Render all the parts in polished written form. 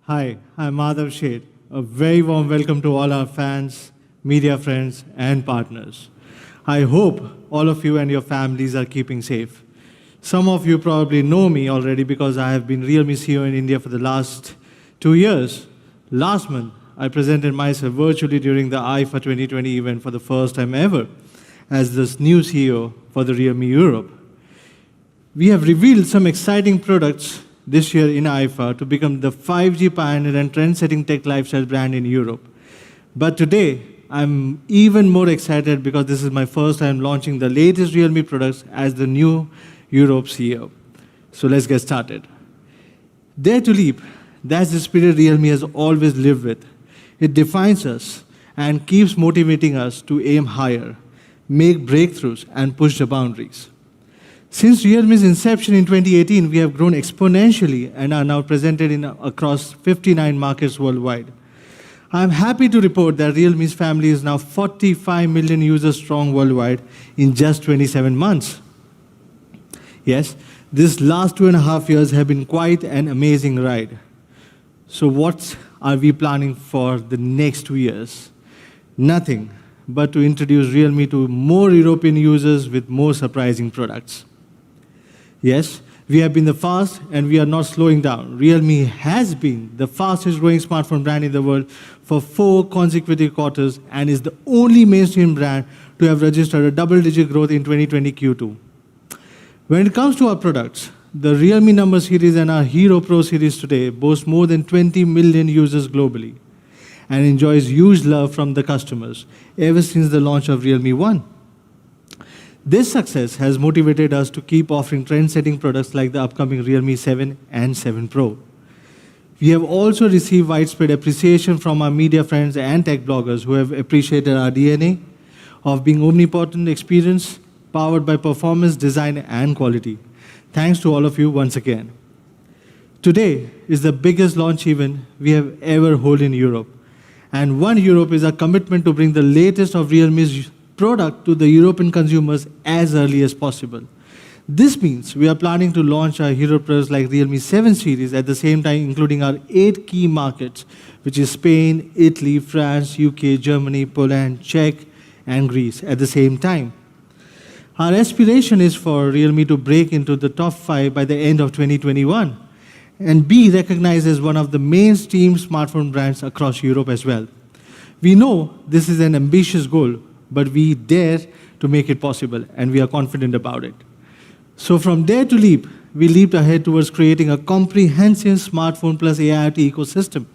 Hi, I'm Madhav Sheth. A very warm welcome to all our fans, media friends, and partners. I hope all of you and your families are keeping safe. Some of you probably know me already because I have been realme CEO in India for the last 2 years. Last month, I presented myself virtually during the IFA 2020 event for the first time ever as the new CEO for the Realme Europe. We have revealed some exciting products this year in IFA to become the 5G pioneer and trend-setting tech lifestyle brand in Europe. But today, I'm even more excited because this is my first time launching the latest Realme products as the new Europe CEO. So let's get started. Dare to leap, that's the spirit Realme has always lived with. It defines us and keeps motivating us to aim higher, make breakthroughs, and push the boundaries. Since Realme's inception in 2018, we have grown exponentially and are now presented across 59 markets worldwide. I'm happy to report that Realme's family is now 45 million users strong worldwide in just 27 months. Yes, these last 2.5 years have been quite an amazing ride. So what are we planning for the next 2 years? Nothing but to introduce Realme to more European users with more surprising products. Yes, we have been the fast and we are not slowing down. Realme has been the fastest growing smartphone brand in the world for 4 consecutive quarters and is the only mainstream brand to have registered a double-digit growth in 2020 Q2. When it comes to our products, the Realme Number series and our Hero Pro series today boast more than 20 million users globally and enjoys huge love from the customers ever since the launch of Realme One. This success has motivated us to keep offering trend-setting products like the upcoming Realme 7 and 7 Pro. We have also received widespread appreciation from our media friends and tech bloggers who have appreciated our DNA of being omnipotent experience, powered by performance, design, and quality. Thanks to all of you once again. Today is the biggest launch event we have ever held in Europe. And One Europe is our commitment to bring the latest of Realme's product to the European consumers as early as possible. This means we are planning to launch our hero products like Realme 7 series at the same time, including our 8 key markets, which is Spain, Italy, France, UK, Germany, Poland, Czech, and Greece at the same time. Our aspiration is for Realme to break into the top 5 by the end of 2021 and be recognized as one of the mainstream smartphone brands across Europe as well. We know this is an ambitious goal, but we dare to make it possible, and we are confident about it. So from dare to leap, we leaped ahead towards creating a comprehensive smartphone plus AIoT ecosystem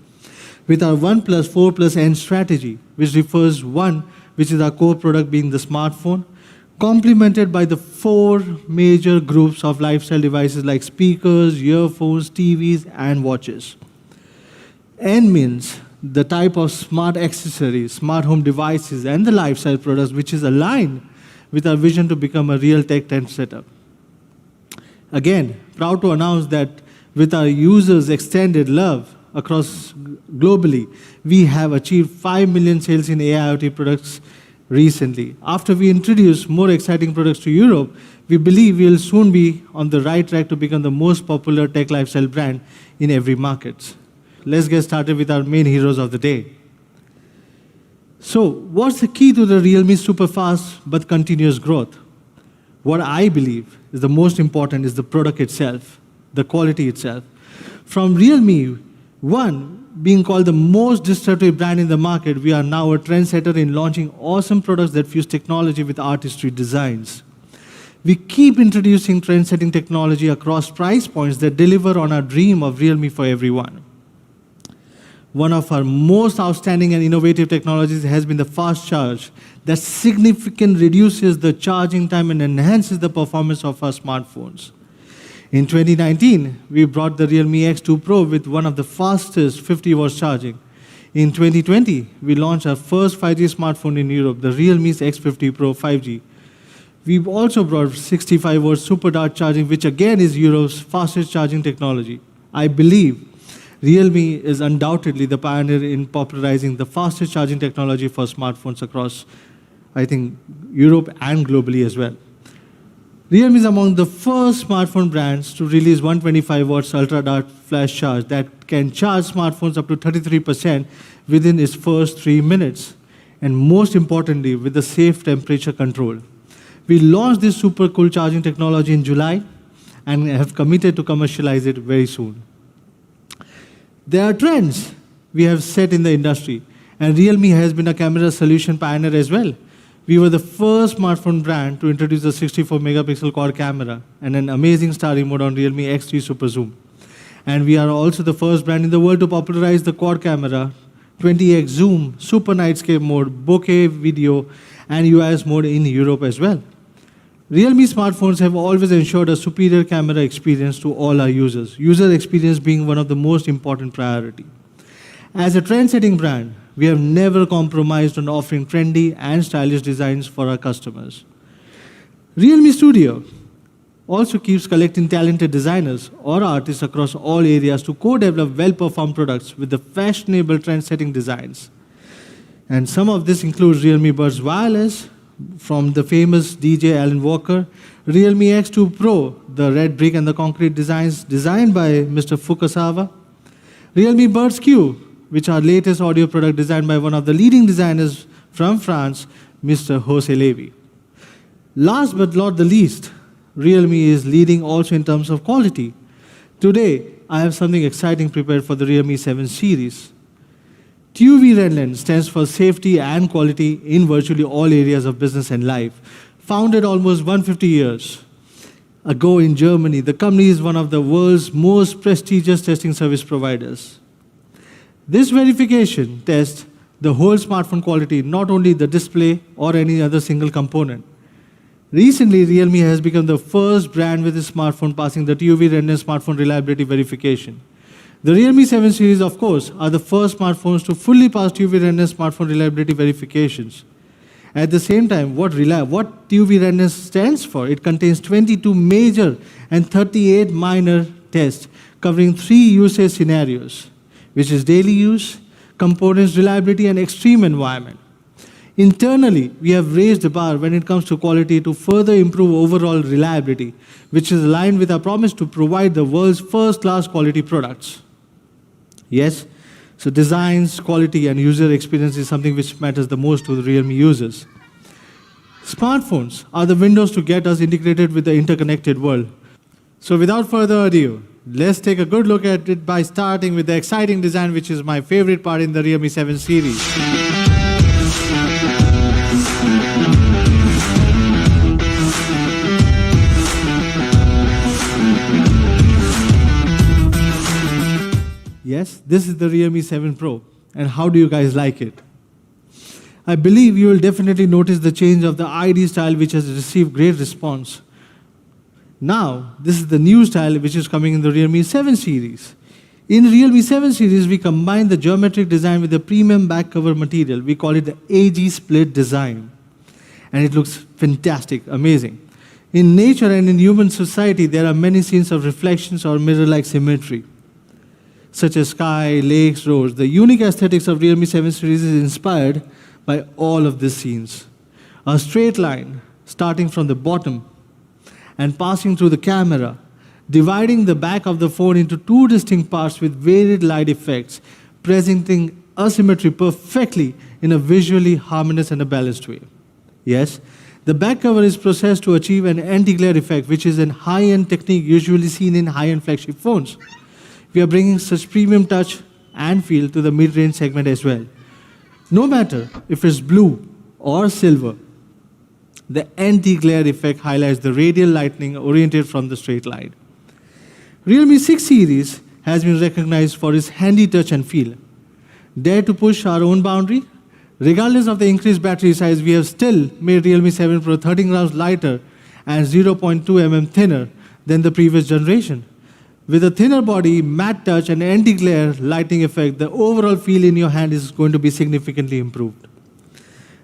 with our 1 plus 4 plus N strategy, which refers one, which is our core product being the smartphone, complemented by the 4 major groups of lifestyle devices like speakers, earphones, TVs, and watches. N means the type of smart accessories, smart home devices, and the lifestyle products which is aligned with our vision to become a real tech trendsetter. Again, proud to announce that with our users' extended love across globally, we have achieved 5 million sales in AIoT products recently. After we introduce more exciting products to Europe, we believe we will soon be on the right track to become the most popular tech lifestyle brand in every market. Let's get started with our main heroes of the day. So, what's the key to the Realme super fast but continuous growth? What I believe is the most important is the product itself, the quality itself. From Realme One being called the most disruptive brand in the market, we are now a trendsetter in launching awesome products that fuse technology with artistry designs. We keep introducing trend-setting technology across price points that deliver on our dream of Realme for everyone. One of our most outstanding and innovative technologies has been the fast charge that significantly reduces the charging time and enhances the performance of our smartphones. In 2019, we brought the Realme X2 Pro with one of the fastest 50 watts charging. In 2020, we launched our first 5G smartphone in Europe, the Realme X50 Pro 5G. We've also brought 65 watts super dart charging, which again is Europe's fastest charging technology. I believe Realme is undoubtedly the pioneer in popularizing the fastest charging technology for smartphones across, I think, Europe and globally as well. Realme is among the first smartphone brands to release 125 watts ultra dark flash charge that can charge smartphones up to 33% within its first 3 minutes. And most importantly, with the safe temperature control. We launched this super cool charging technology in July and have committed to commercialize it very soon. There are trends we have set in the industry, and Realme has been a camera solution pioneer as well. We were the first smartphone brand to introduce a 64 megapixel quad camera and an amazing starry mode on Realme X3 Super Zoom. And we are also the first brand in the world to popularize the quad camera, 20x zoom, super nightscape mode, bokeh video, and UIS mode in Europe as well. Realme smartphones have always ensured a superior camera experience to all our users, user experience being one of the most important priority. As a trend-setting brand, we have never compromised on offering trendy and stylish designs for our customers. Realme Studio also keeps collecting talented designers or artists across all areas to co-develop well-performed products with the fashionable trend-setting designs. And some of this includes Realme Buds Wireless, from the famous DJ Alan Walker, Realme X2 Pro, the red brick and the concrete designs designed by Mr. Fukasawa, Realme Buds Q, which are latest audio product designed by one of the leading designers from France, Mr. Jose Levy. Last but not the least, Realme is leading also in terms of quality. Today, I have something exciting prepared for the Realme 7 series. TUV Red Lens stands for safety and quality in virtually all areas of business and life. Founded almost 150 years ago in Germany, the company is one of the world's most prestigious testing service providers. This verification tests the whole smartphone quality, not only the display or any other single component. Recently, Realme has become the first brand with a smartphone passing the TUV Red Lens smartphone reliability verification. The Realme 7 series, of course, are the first smartphones to fully pass TUV Red Lens smartphone reliability verifications. At the same time, what TUV Red Lens stands for, it contains 22 major and 38 minor tests covering 3 usage scenarios, which is daily use, components reliability, and extreme environment. Internally, we have raised the bar when it comes to quality to further improve overall reliability, which is aligned with our promise to provide the world's first-class quality products. Yes, so designs, quality, and user experience is something which matters the most to the Realme users. Smartphones are the windows to get us integrated with the interconnected world. So without further ado, let's take a good look at it by starting with the exciting design, which is my favorite part in the Realme 7 series. Yes, this is the Realme 7 Pro. And how do you guys like it? I believe you will definitely notice the change of the ID style, which has received great response. Now, this is the new style which is coming in the Realme 7 series. In Realme 7 series, we combine the geometric design with the premium back cover material. We call it the AG split design. And it looks fantastic, amazing. In nature and in human society, there are many scenes of reflections or mirror-like symmetry, such as sky, lakes, roads. The unique aesthetics of Realme 7 series is inspired by all of these scenes. A straight line starting from the bottom and passing through the camera, dividing the back of the phone into 2 distinct parts with varied light effects, presenting asymmetry perfectly in a visually harmonious and a balanced way. Yes, the back cover is processed to achieve an anti-glare effect, which is a high-end technique usually seen in high-end flagship phones. We are bringing such premium touch and feel to the mid-range segment as well. No matter if it's blue or silver, the anti-glare effect highlights the radial lightning oriented from the straight line. Realme 6 series has been recognized for its handy touch and feel. Dare to push our own boundary? Regardless of the increased battery size, we have still made Realme 7 Pro 13 grams lighter and 0.2 mm thinner than the previous generation. With a thinner body, matte touch, and anti-glare lighting effect, the overall feel in your hand is going to be significantly improved.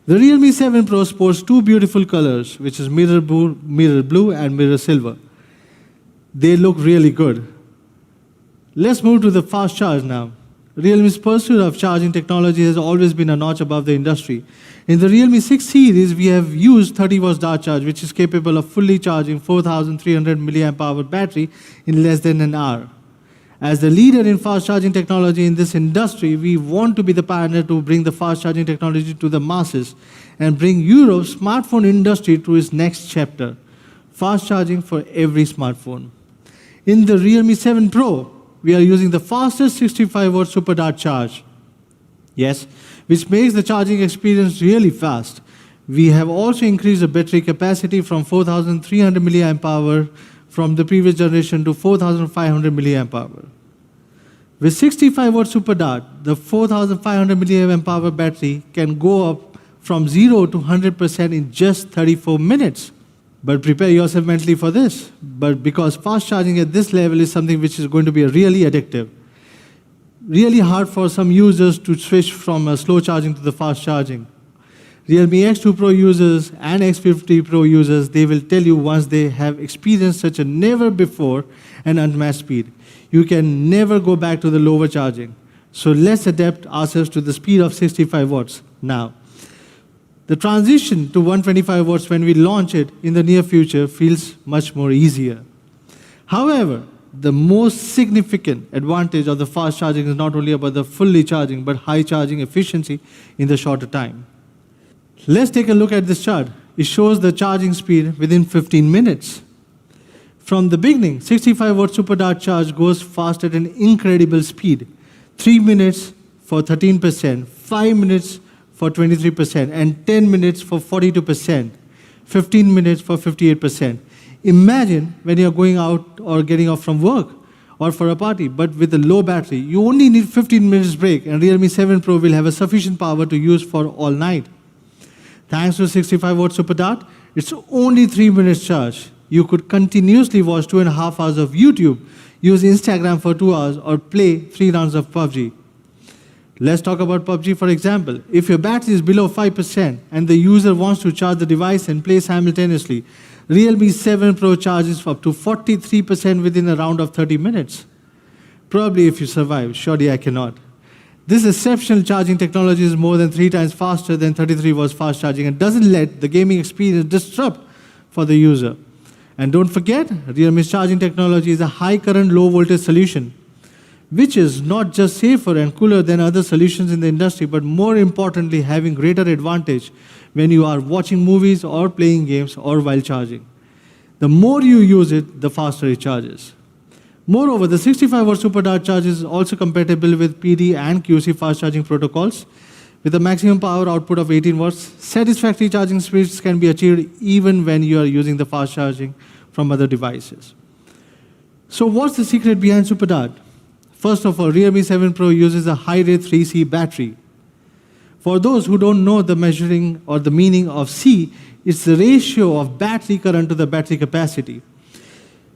The Realme 7 Pro sports 2 beautiful colors, which is mirror blue and mirror silver. They look really good. Let's move to the fast charge now. Realme's pursuit of charging technology has always been a notch above the industry. In the Realme 6 series, we have used 30 watts dart charge, which is capable of fully charging 4,300 milliamp hour battery in less than an hour. As the leader in fast charging technology in this industry, we want to be the pioneer to bring the fast charging technology to the masses and bring Europe's smartphone industry to its next chapter. Fast charging for every smartphone. In the Realme 7 Pro, we are using the fastest 65 watt super dart charge. Yes, which makes the charging experience really fast. We have also increased the battery capacity from 4,300 milliamp hour from the previous generation to 4,500 milliamp hour. With 65 watt super dart, the 4,500 milliamp hour battery can go up from 0 to 100% in just 34 minutes. But prepare yourself mentally for this. But because fast charging at this level is something which is going to be really addictive. Really hard for some users to switch from slow charging to the fast charging. Realme X2 Pro users and X50 Pro users, they will tell you once they have experienced such a never before and unmatched speed. You can never go back to the lower charging. So let's adapt ourselves to the speed of 65 watts now. The transition to 125 watts when we launch it in the near future feels much more easier. However, the most significant advantage of the fast charging is not only about the fully charging, but high charging efficiency in the shorter time. Let's take a look at this chart. It shows the charging speed within 15 minutes. From the beginning, 65 watt super dart charge goes fast at an incredible speed. 3 minutes for 13%, 5 minutes for 23%, and 10 minutes for 42%, 15 minutes for 58%. Imagine when you're going out or getting off from work or for a party, but with a low battery, you only need 15 minutes break, and Realme 7 Pro will have a sufficient power to use for all night. Thanks to 65 watt super dart, it's only 3 minutes charge. You could continuously watch 2.5 hours of YouTube, use Instagram for 2 hours, or play 3 rounds of PUBG. Let's talk about PUBG for example. If your battery is below 5% and the user wants to charge the device and play simultaneously, Realme 7 Pro charges up to 43% within a round of 30 minutes. Probably if you survive, surely I cannot. This exceptional charging technology is more than 3 times faster than 33 watts fast charging and doesn't let the gaming experience disrupt for the user. And don't forget, Realme's charging technology is a high current, low voltage solution, which is not just safer and cooler than other solutions in the industry, but more importantly, having greater advantage when you are watching movies or playing games or while charging. The more you use it, the faster it charges. Moreover, the 65 watt super dart charge is also compatible with PD and QC fast charging protocols. With a maximum power output of 18 watts, satisfactory charging speeds can be achieved even when you are using the fast charging from other devices. So what's the secret behind super dart? First of all, Realme 7 Pro uses a high-rate 3C battery. For those who don't know the measuring or the meaning of C, it's the ratio of battery current to the battery capacity.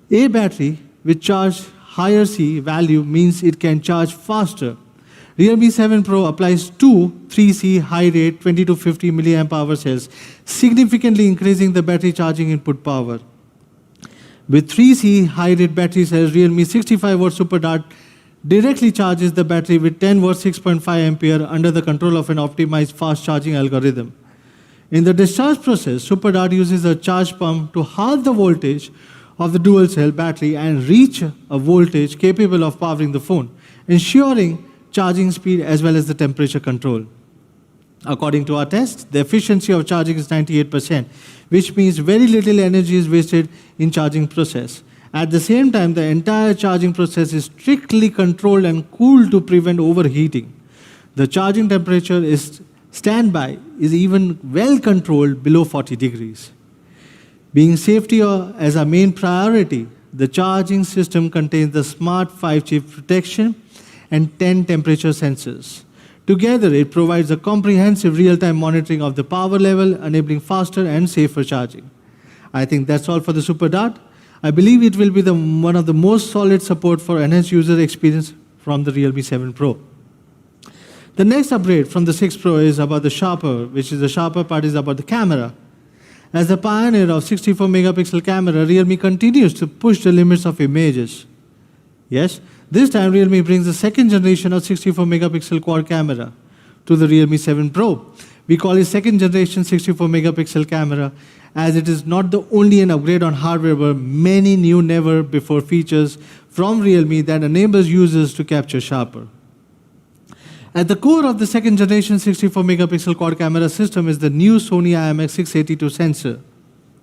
A battery with charge higher C value means it can charge faster. Realme 7 Pro applies two 3C high-rate 20 to 50 milliamp hour cells, significantly increasing the battery charging input power. With 3C high-rate battery cells, Realme 65 watt super dart directly charges the battery with 10 watt 6.5 ampere under the control of an optimized fast charging algorithm. In the discharge process, super dart uses a charge pump to halve the voltage of the dual cell battery and reach a voltage capable of powering the phone, ensuring charging speed as well as the temperature control. According to our test, the efficiency of charging is 98%, which means very little energy is wasted in charging process. At the same time, the entire charging process is strictly controlled and cooled to prevent overheating. The charging temperature is standby is even well controlled below 40 degrees. Being safety as our main priority, the charging system contains the smart 5-chip protection and 10 temperature sensors. Together, it provides a comprehensive real-time monitoring of the power level, enabling faster and safer charging. I think that's all for the super dart. I believe it will be one of the most solid support for enhanced user experience from the Realme 7 Pro. The next upgrade from the 6 Pro is about the sharper, which is the sharper part is about the camera. As the pioneer of 64 megapixel camera, Realme continues to push the limits of images. Yes, This time, Realme brings the second generation of 64 megapixel quad camera to the Realme 7 Pro. We call it second generation 64 megapixel camera as it is not the only an upgrade on hardware but many new never before features from Realme that enables users to capture sharper. At the core of the second generation 64 megapixel quad camera system is the new Sony IMX682 sensor.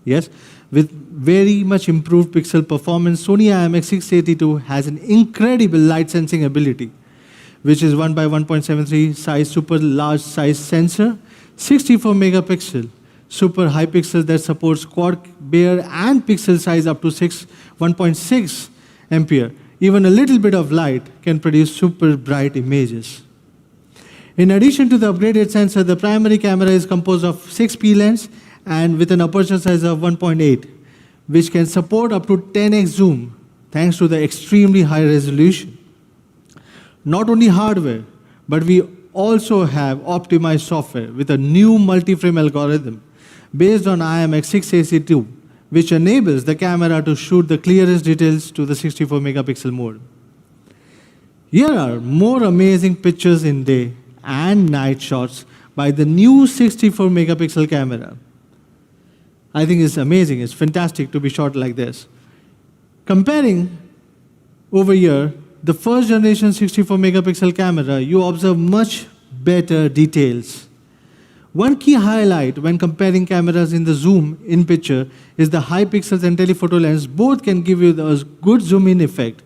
Yes, with very much improved pixel performance, Sony IMX682 has an incredible light sensing ability, which is 1 by 1.73 size super large size sensor, 64 megapixel super high pixel that supports quad bare and pixel size up to 1.6 ampere. Even a little bit of light can produce super bright images. In addition to the upgraded sensor, the primary camera is composed of 6P lens and with an aperture size of 1.8, which can support up to 10x zoom thanks to the extremely high resolution. Not only hardware, but we also have optimized software with a new multi-frame algorithm based on IMX682, which enables the camera to shoot the clearest details to the 64 megapixel mode. Here are more amazing pictures in day and night shots by the new 64 megapixel camera. I think it's amazing, it's fantastic to be shot like this. Comparing over here, the first generation 64 megapixel camera, you observe much better details. One key highlight when comparing cameras in the zoom in picture is the high pixels and telephoto lens. Both can give you a good zoom in effect.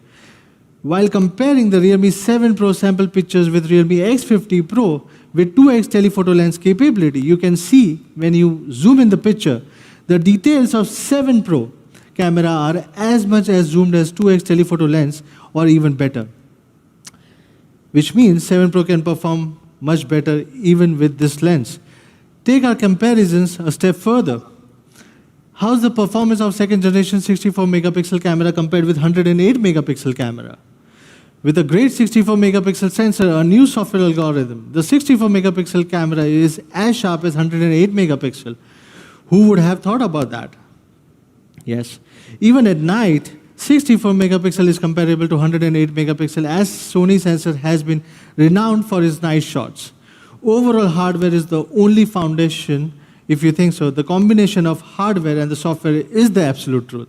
While comparing the Realme 7 Pro sample pictures with Realme X50 Pro with 2x telephoto lens capability, you can see when you zoom in the picture, the details of 7 Pro camera are as much as zoomed as 2x telephoto lens or even better. Which means 7 Pro can perform much better even with this lens. Take our comparisons a step further. How's the performance of second generation 64 megapixel camera compared with 108 megapixel camera? With a great 64 megapixel sensor, a new software algorithm, the 64 megapixel camera is as sharp as 108 megapixel. Who would have thought about that? Yes. Even at night, 64 megapixel is comparable to 108 megapixel as Sony sensor has been renowned for its night shots. Overall hardware is the only foundation, if you think so. The combination of hardware and the software is the absolute truth.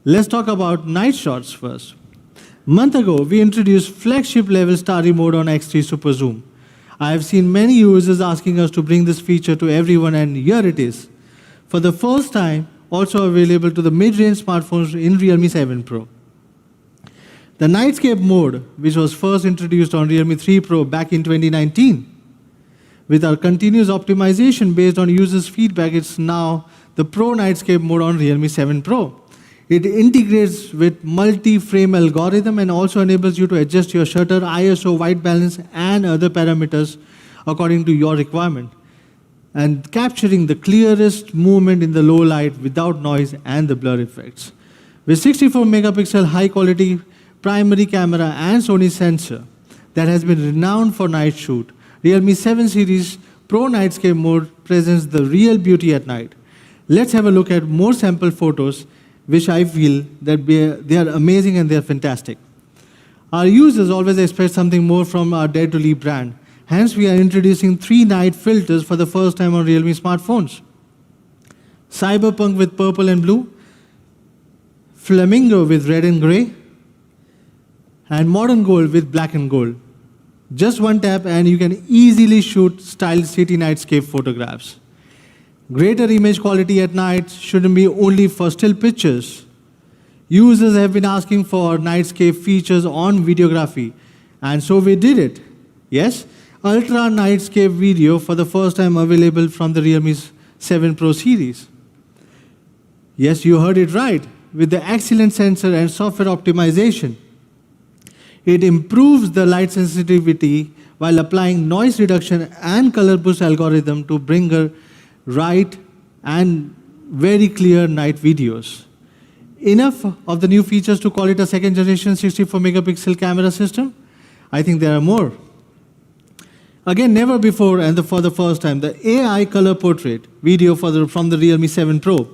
Let's talk about night shots first. A month ago, we introduced flagship level starry mode on X3 Super Zoom. I have seen many users asking us to bring this feature to everyone, and here it is. For the first time, also available to the mid-range smartphones in Realme 7 Pro. The Nightscape mode, which was first introduced on Realme 3 Pro back in 2019. With our continuous optimization based on users' feedback, it's now the Pro Nightscape mode on Realme 7 Pro. It integrates with multi-frame algorithm and also enables you to adjust your shutter, ISO, white balance, and other parameters according to your requirement, and capturing the clearest movement in the low light without noise and the blur effects. With 64 megapixel high quality primary camera and Sony sensor that has been renowned for night shoot, Realme 7 series Pro Nightscape mode presents the real beauty at night. Let's have a look at more sample photos, which I feel that they are amazing and they are fantastic. Our users always expect something more from our Dare to Leap brand. Hence, we are introducing 3 night filters for the first time on Realme smartphones. Cyberpunk with purple and blue, Flamingo with red and gray, and Modern Gold with black and gold. Just one tap and you can easily shoot styled city nightscape photographs. Greater image quality at night shouldn't be only for still pictures. Users have been asking for nightscape features on videography, and so we did it. Yes, Ultra Nightscape video for the first time available from the Realme 7 Pro series. Yes, you heard it right. With the excellent sensor and software optimization, it improves the light sensitivity while applying noise reduction and color boost algorithm to bring a right and very clear night videos. Enough of the new features to call it a second generation 64 megapixel camera system? I think there are more. Again, never before and for the first time, the AI color portrait video from the Realme 7 Pro.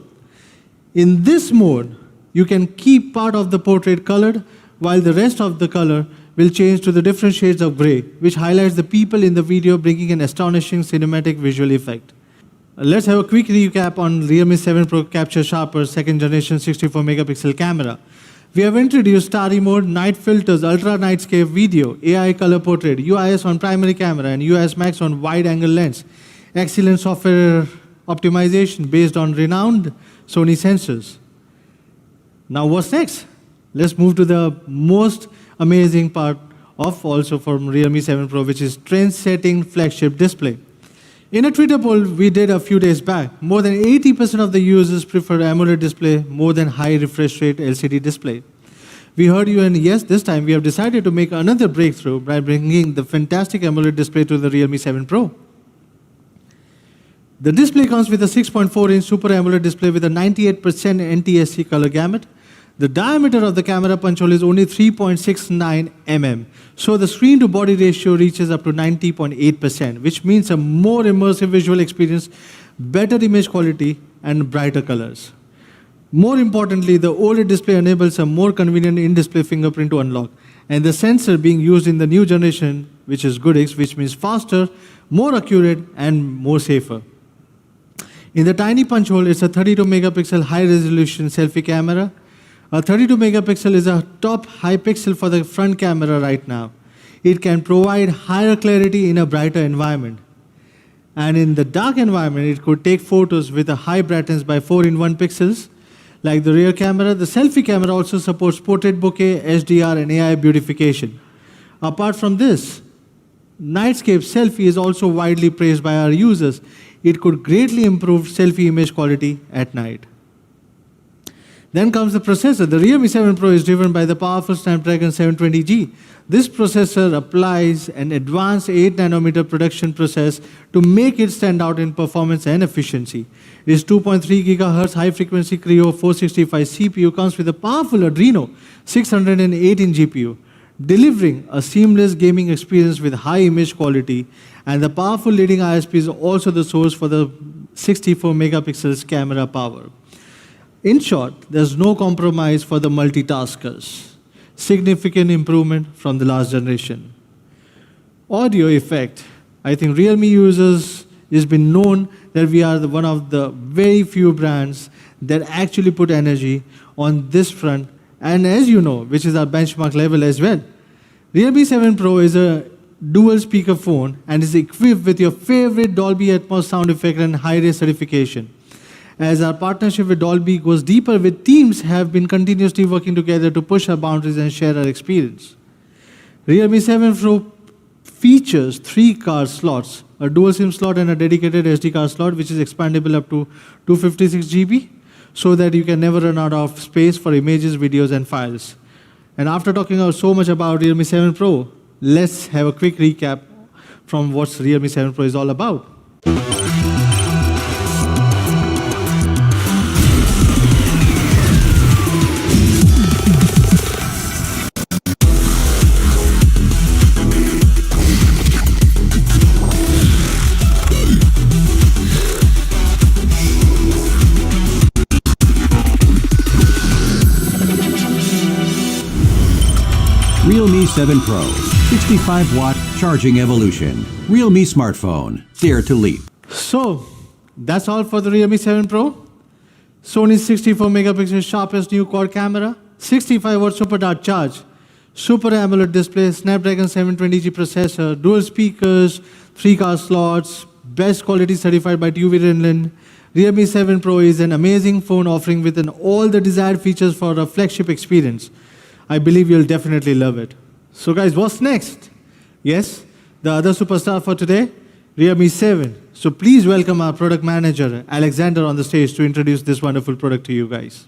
In this mode, you can keep part of the portrait colored while the rest of the color will change to the different shades of gray, which highlights the people in the video, bringing an astonishing cinematic visual effect. Let's have a quick recap on Realme 7 Pro Capture Sharper second generation 64 megapixel camera. We have introduced Starry Mode, Night Filters, Ultra Nightscape Video, AI Color Portrait, UIS on primary camera, and UIS Max on wide-angle lens. Excellent software optimization based on renowned Sony sensors. Now what's next? Let's move to the most amazing part of also from Realme 7 Pro, which is trend-setting flagship display. In a Twitter poll we did a few days back, more than 80% of the users prefer AMOLED display more than high refresh rate LCD display. We heard you, and yes, this time we have decided to make another breakthrough by bringing the fantastic AMOLED display to the Realme 7 Pro. The display comes with a 6.4-inch Super AMOLED display with a 98% NTSC color gamut. The diameter of the camera punch hole is only 3.69 mm, so the screen-to-body ratio reaches up to 90.8%, which means a more immersive visual experience, better image quality, and brighter colors. More importantly, the OLED display enables a more convenient in-display fingerprint to unlock, and the sensor being used in the new generation, which is GoodX, which means faster, more accurate, and more safer. In the tiny punch hole, it's a 32-megapixel high-resolution selfie camera. A 32 megapixel is a top high pixel for the front camera right now. It can provide higher clarity in a brighter environment. And in the dark environment, it could take photos with a high brightness by 4-in-1 pixels. Like the rear camera, the selfie camera also supports portrait bokeh, HDR, and AI beautification. Apart from this, Nightscape Selfie is also widely praised by our users. It could greatly improve selfie image quality at night. Then comes the processor. The Realme 7 Pro is driven by the powerful Snapdragon 720G. This processor applies an advanced 8-nanometer production process to make it stand out in performance and efficiency. Its 2.3 GHz high-frequency Creo 465 CPU comes with a powerful Adreno 618 GPU, delivering a seamless gaming experience with high image quality, and the powerful leading ISP is also the source for the 64 megapixels camera power. In short, there's no compromise for the multitaskers. Significant improvement from the last generation. Audio effect. I think Realme users has been known that we are one of the very few brands that actually put energy on this front, and as you know, which is our benchmark level as well. Realme 7 Pro is a dual speaker phone and is equipped with your favorite Dolby Atmos sound effect and high-res certification. As our partnership with Dolby goes deeper, with teams have been continuously working together to push our boundaries and share our experience. Realme 7 Pro features 3 card slots, a dual SIM slot and a dedicated SD card slot, which is expandable up to 256 GB, so that you can never run out of space for images, videos, and files. And after talking so much about Realme 7 Pro, let's have a quick recap from what Realme 7 Pro is all about. Realme 7 Pro, 65-watt charging evolution. Realme smartphone, dare to leap. So, that's all for the Realme 7 Pro. Sony's 64 megapixel sharpest new quad camera, 65-watt super dart charge, Super AMOLED display, Snapdragon 720G processor, dual speakers, 3 card slots, best quality certified by TÜV Rheinland. Realme 7 Pro is an amazing phone offering with all the desired features for a flagship experience. I believe you'll definitely love it. So guys, what's next? Yes, the other superstar for today, Realme 7. So please welcome our product manager, Alexander, on the stage to introduce this wonderful product to you guys.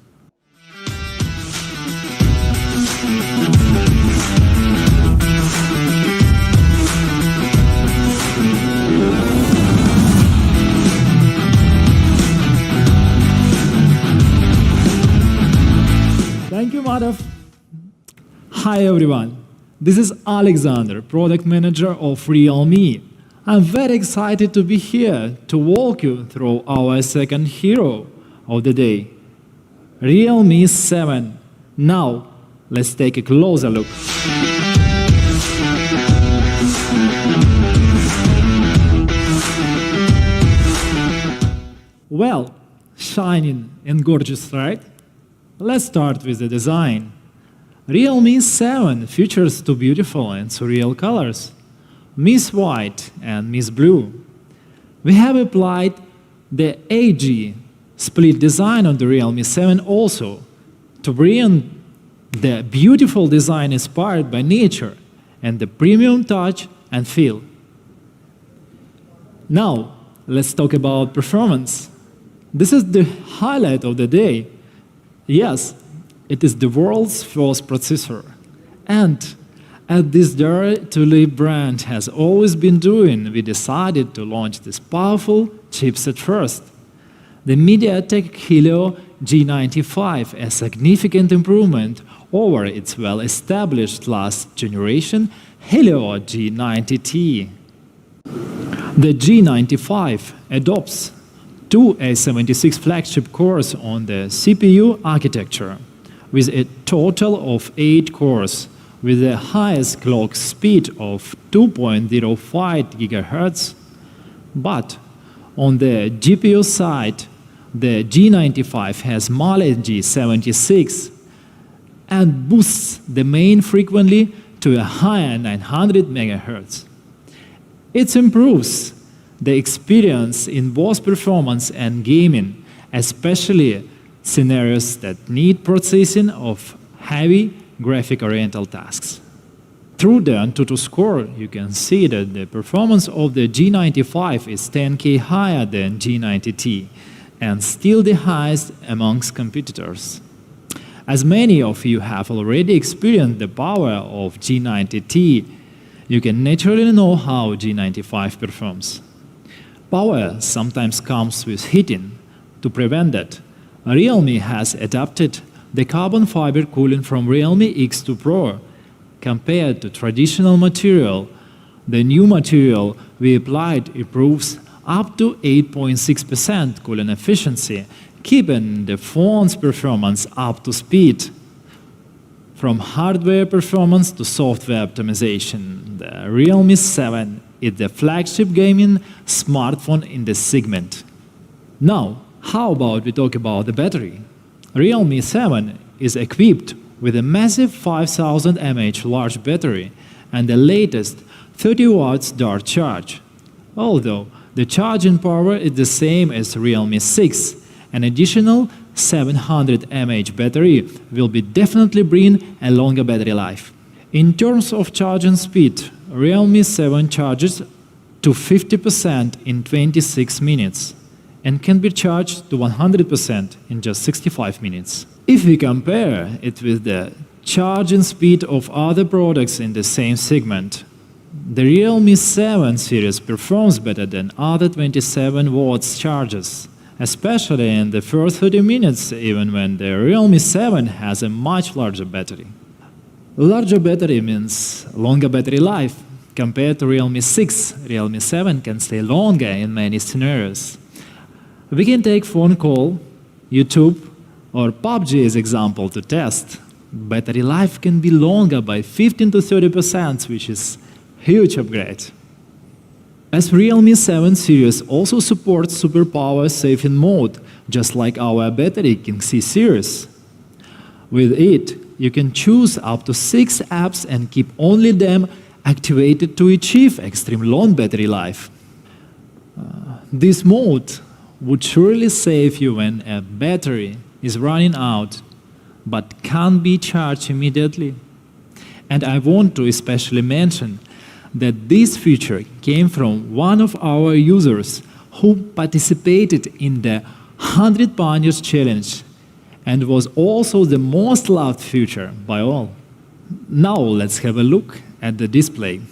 Thank you, Madhav. Hi everyone, this is Alexander, product manager of Realme. I'm very excited to be here to walk you through our second hero of the day, Realme 7. Now, Let's take a closer look. Well, shining and gorgeous, right? Let's start with the design. Realme 7 features two beautiful and surreal colors, Miss White and Miss Blue. We have applied the AG split design on the Realme 7 also to bring the beautiful design inspired by nature and the premium touch and feel. Now, let's talk about performance. This is the highlight of the day. Yes, it is the world's first processor. And as this Dare to Live brand has always been doing, we decided to launch this powerful chipset first. The MediaTek Helio G95, a significant improvement over its well-established last generation Helio G90T. The G95 adopts two A76 flagship cores on the CPU architecture, with a total of 8 cores, with the highest clock speed of 2.05 GHz. But on the GPU side, the G95 has Mali G76 and boosts the main frequency to a higher 900 MHz. It improves the experience in both performance and gaming, especially scenarios that need processing of heavy graphic-oriented tasks. Through the AnTuTu score, you can see that the performance of the G95 is 10K higher than G90T, and still the highest amongst competitors. As many of you have already experienced the power of G90T, you can naturally know how G95 performs. Power sometimes comes with heating. To prevent that, Realme has adapted the carbon fiber cooling from Realme X2 Pro. Compared to traditional material, the new material we applied improves up to 8.6% cooling efficiency, keeping the phone's performance up to speed. From hardware performance to software optimization, the Realme 7 is the flagship gaming smartphone in this segment. Now, how about we talk about the battery? Realme 7 is equipped with a massive 5000 mAh large battery and the latest 30 watts dart charge. Although the charging power is the same as Realme 6, an additional 700 mAh battery will be definitely bring a longer battery life. In terms of charging speed, Realme 7 charges to 50% in 26 minutes and can be charged to 100% in just 65 minutes. If we compare it with the charging speed of other products in the same segment, the Realme 7 series performs better than other 27 watts chargers, especially in the first 30 minutes, even when the Realme 7 has a much larger battery. Larger battery means longer battery life. Compared to Realme 6, Realme 7 can stay longer in many scenarios. We can take phone call, YouTube, or PUBG as example to test. Battery life can be longer by 15 to 30%, which is huge upgrade. As Realme 7 series also supports superpower saving mode, just like our battery King C series. With it, you can choose up to 6 apps and keep only them activated to achieve extreme long battery life. This mode would surely save you when a battery is running out but can't be charged immediately. And I want to especially mention that this feature came from one of our users who participated in the 100 Pioneers Challenge and was also the most loved feature by all. Now let's have a look at the display.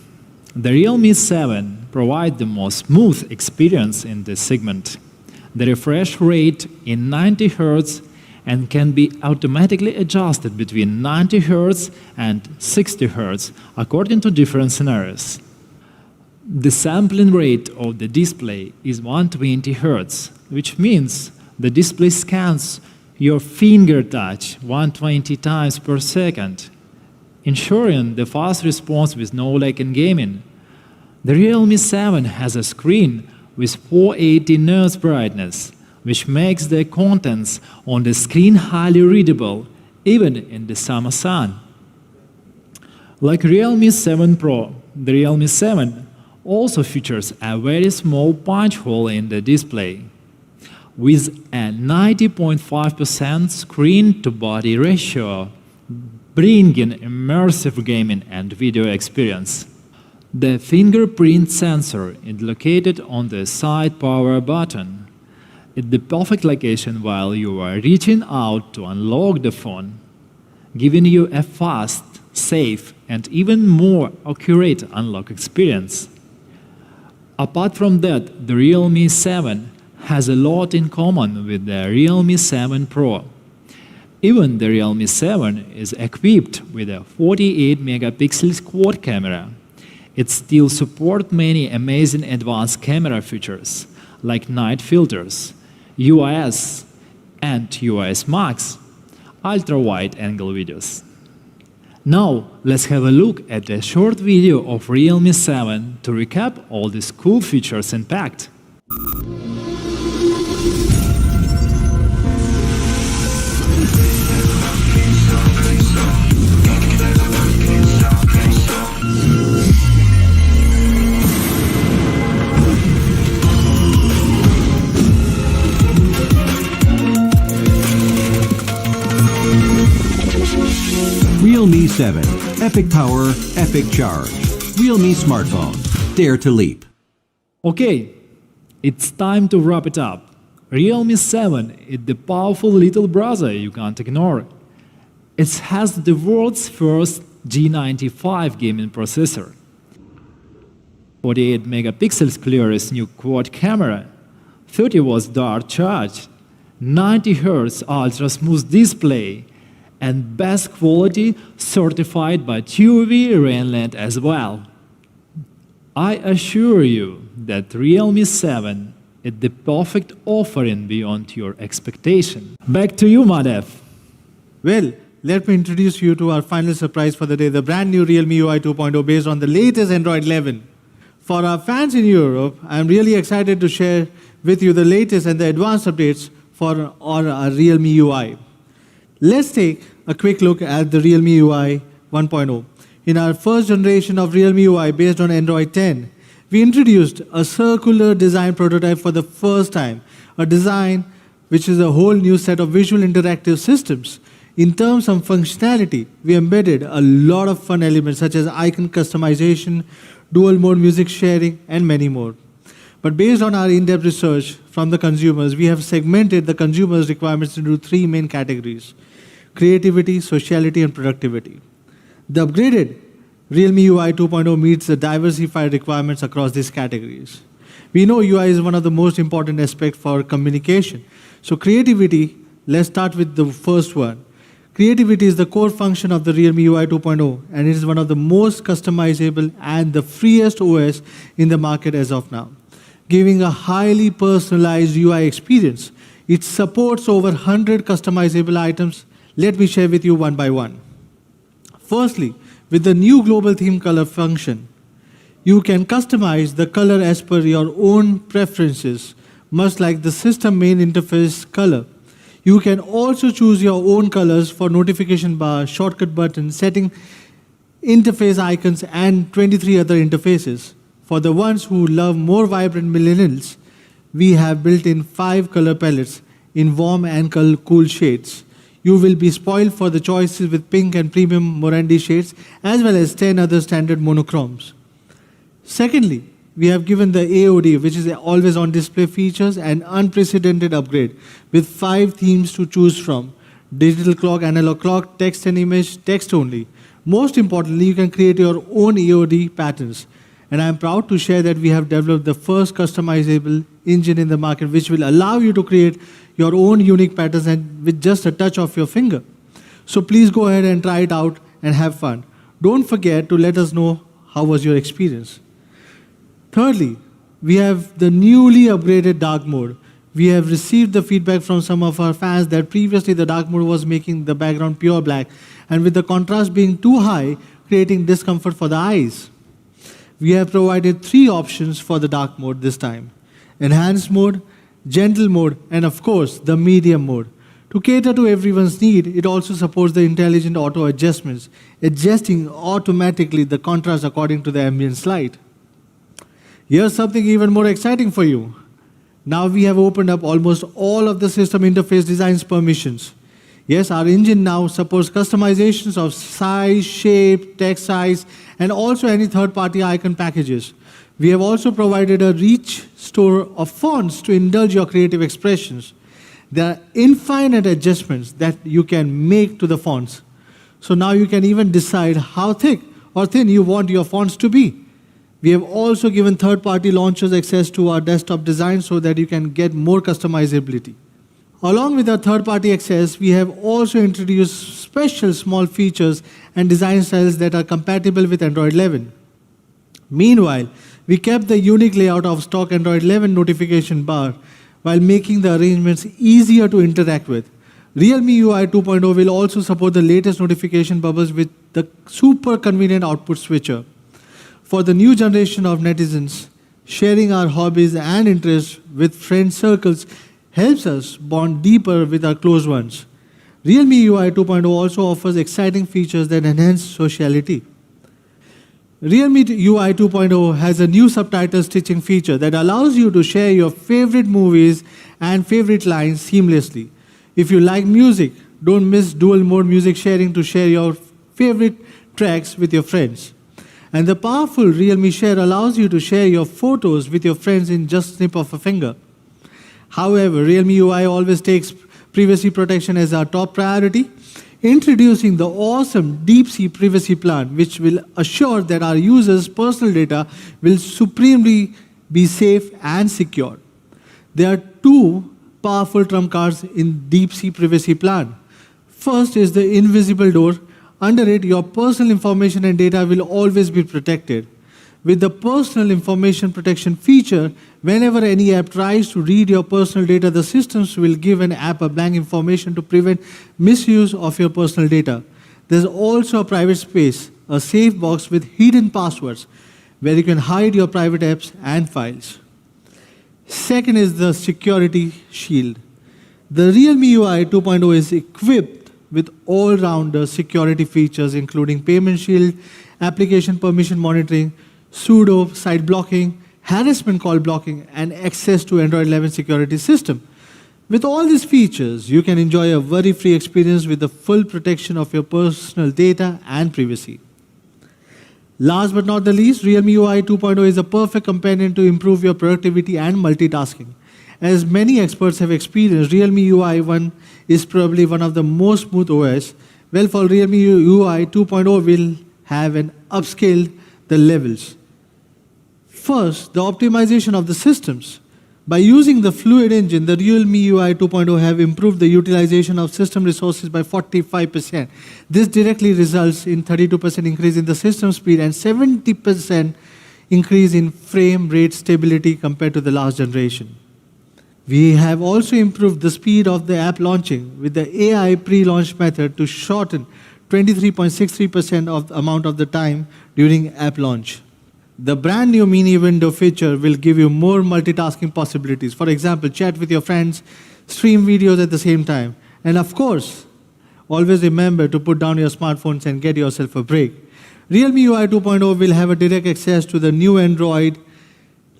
The Realme 7 provides the most smooth experience in this segment. The refresh rate in 90 Hz and can be automatically adjusted between 90 Hz and 60 Hz according to different scenarios. The sampling rate of the display is 120 Hz, which means the display scans your finger touch 120 times per second, ensuring the fast response with no lag in gaming. The Realme 7 has a screen with 480 nits brightness, which makes the contents on the screen highly readable, even in the summer sun. Like Realme 7 Pro, the Realme 7 also features a very small punch hole in the display, with a 90.5% screen-to-body ratio, bringing immersive gaming and video experience. The fingerprint sensor is located on the side power button, at the perfect location while you are reaching out to unlock the phone, giving you a fast, safe, and even more accurate unlock experience. Apart from that, the Realme 7 has a lot in common with the Realme 7 Pro. Even the Realme 7 is equipped with a 48-megapixel quad camera. It still supports many amazing advanced camera features like night filters, UIS, and UIS Max, ultra-wide angle videos. Now, let's have a look at a short video of Realme 7 to recap all these cool features and packed. Realme 7. Epic power, epic charge. Realme smartphone. Dare to leap. Okay, it's time to wrap it up. Realme 7 is the powerful little brother you can't ignore. It has the world's first G95 gaming processor, 48 megapixels clearest new quad camera, 30 watts dart charge, 90 Hz ultra smooth display, and best quality certified by TÜV Rheinland as well. I assure you that Realme 7 is the perfect offering beyond your expectation. Back to you, Madhav. Well, let me introduce you to our final surprise for the day, the brand new Realme UI 2.0 based on the latest Android 11. For our fans in Europe, I'm really excited to share with you the latest and the advanced updates for our Realme UI. Let's take a quick look at the Realme UI 1.0. In our first generation of Realme UI based on Android 10, we introduced a circular design prototype for the first time, a design which is a whole new set of visual interactive systems. In terms of functionality, we embedded a lot of fun elements such as icon customization, dual mode music sharing, and many more. But based on our in-depth research from the consumers, we have segmented the consumers' requirements into three main categories: creativity, sociality, and productivity. The upgraded Realme UI 2.0 meets the diversified requirements across these categories. We know UI is one of the most important aspects for communication. So creativity, let's start with the first one. Creativity is the core function of the Realme UI 2.0, and it is one of the most customizable and the freest OS in the market as of now, giving a highly personalized UI experience. It supports over 100 customizable items. Let me share with you one by one. Firstly, with the new global theme color function, you can customize the color as per your own preferences, much like the system main interface color. You can also choose your own colors for notification bar, shortcut buttons, setting interface icons, and 23 other interfaces. For the ones who love more vibrant millennials, we have built in 5 color palettes in warm and cool shades. You will be spoiled for the choices with pink and premium Morandi shades, as well as 10 other standard monochromes. Secondly, we have given the AOD, which is always on display features, an unprecedented upgrade with 5 themes to choose from: digital clock, analog clock, text and image, text only. Most importantly, you can create your own AOD patterns. And I am proud to share that we have developed the first customizable engine in the market, which will allow you to create your own unique patterns and with just a touch of your finger. So please go ahead and try it out and have fun. Don't forget to let us know how was your experience. Thirdly, we have the newly upgraded dark mode, We have received the feedback from some of our fans that previously the dark mode was making the background pure black, and with the contrast being too high, creating discomfort for the eyes. We have provided 3 options for the dark mode this time: enhanced mode, gentle mode, and of course, the medium mode. To cater to everyone's need, it also supports the intelligent auto adjustments, adjusting automatically the contrast according to the ambience light. Here's something even more exciting for you. Now we have opened up almost all of the system interface designs permissions. Yes, our engine now supports customizations of size, shape, text size, and also any third-party icon packages. We have also provided a rich store of fonts to indulge your creative expressions. There are infinite adjustments that you can make to the fonts. So now you can even decide how thick or thin you want your fonts to be. We have also given third-party launchers access to our desktop design so that you can get more customizability. Along with our third-party access, we have also introduced special small features and design styles that are compatible with Android 11. Meanwhile, we kept the unique layout of stock Android 11 notification bar while making the arrangements easier to interact with. Realme UI 2.0 will also support the latest notification bubbles with the super convenient output switcher. For the new generation of netizens, sharing our hobbies and interests with friend circles helps us bond deeper with our close ones. Realme UI 2.0 also offers exciting features that enhance sociality. Realme UI 2.0 has a new subtitle stitching feature that allows you to share your favorite movies and favorite lines seamlessly. If you like music, don't miss dual mode music sharing to share your favorite tracks with your friends. And the powerful Realme Share allows you to share your photos with your friends in just a snip of a finger. However, Realme UI always takes privacy protection as our top priority, introducing the awesome Deep Sea Privacy Plan, which will assure that our users' personal data will supremely be safe and secure. There are 2 powerful trump cards in Deep Sea Privacy Plan. First is the invisible door. Under it, your personal information and data will always be protected. With the personal information protection feature, whenever any app tries to read your personal data, the systems will give an app a blank information to prevent misuse of your personal data. There's also a private space, a safe box with hidden passwords, where you can hide your private apps and files. Second is the security shield. The Realme UI 2.0 is equipped with all-rounder security features including payment shield, application permission monitoring, sudo site blocking, harassment call blocking, and access to Android 11 security system. With all these features, you can enjoy a worry-free experience with the full protection of your personal data and privacy. Last but not the least, Realme UI 2.0 is a perfect companion to improve your productivity and multitasking. As many experts have experienced, Realme UI 1 is probably one of the most smooth OS. Well, for Realme UI 2.0 will have an upscaled the levels. First, the optimization of the systems. By using the Fluid engine, the Realme UI 2.0 have improved the utilization of system resources by 45%. This directly results in 32% increase in the system speed and 70% increase in frame rate stability compared to the last generation. We have also improved the speed of the app launching with the AI pre-launch method to shorten 23.63% of the amount of the time during app launch. The brand new mini window feature will give you more multitasking possibilities. For example, chat with your friends, stream videos at the same time. And of course, always remember to put down your smartphones and get yourself a break. Realme UI 2.0 will have a direct access to the new Android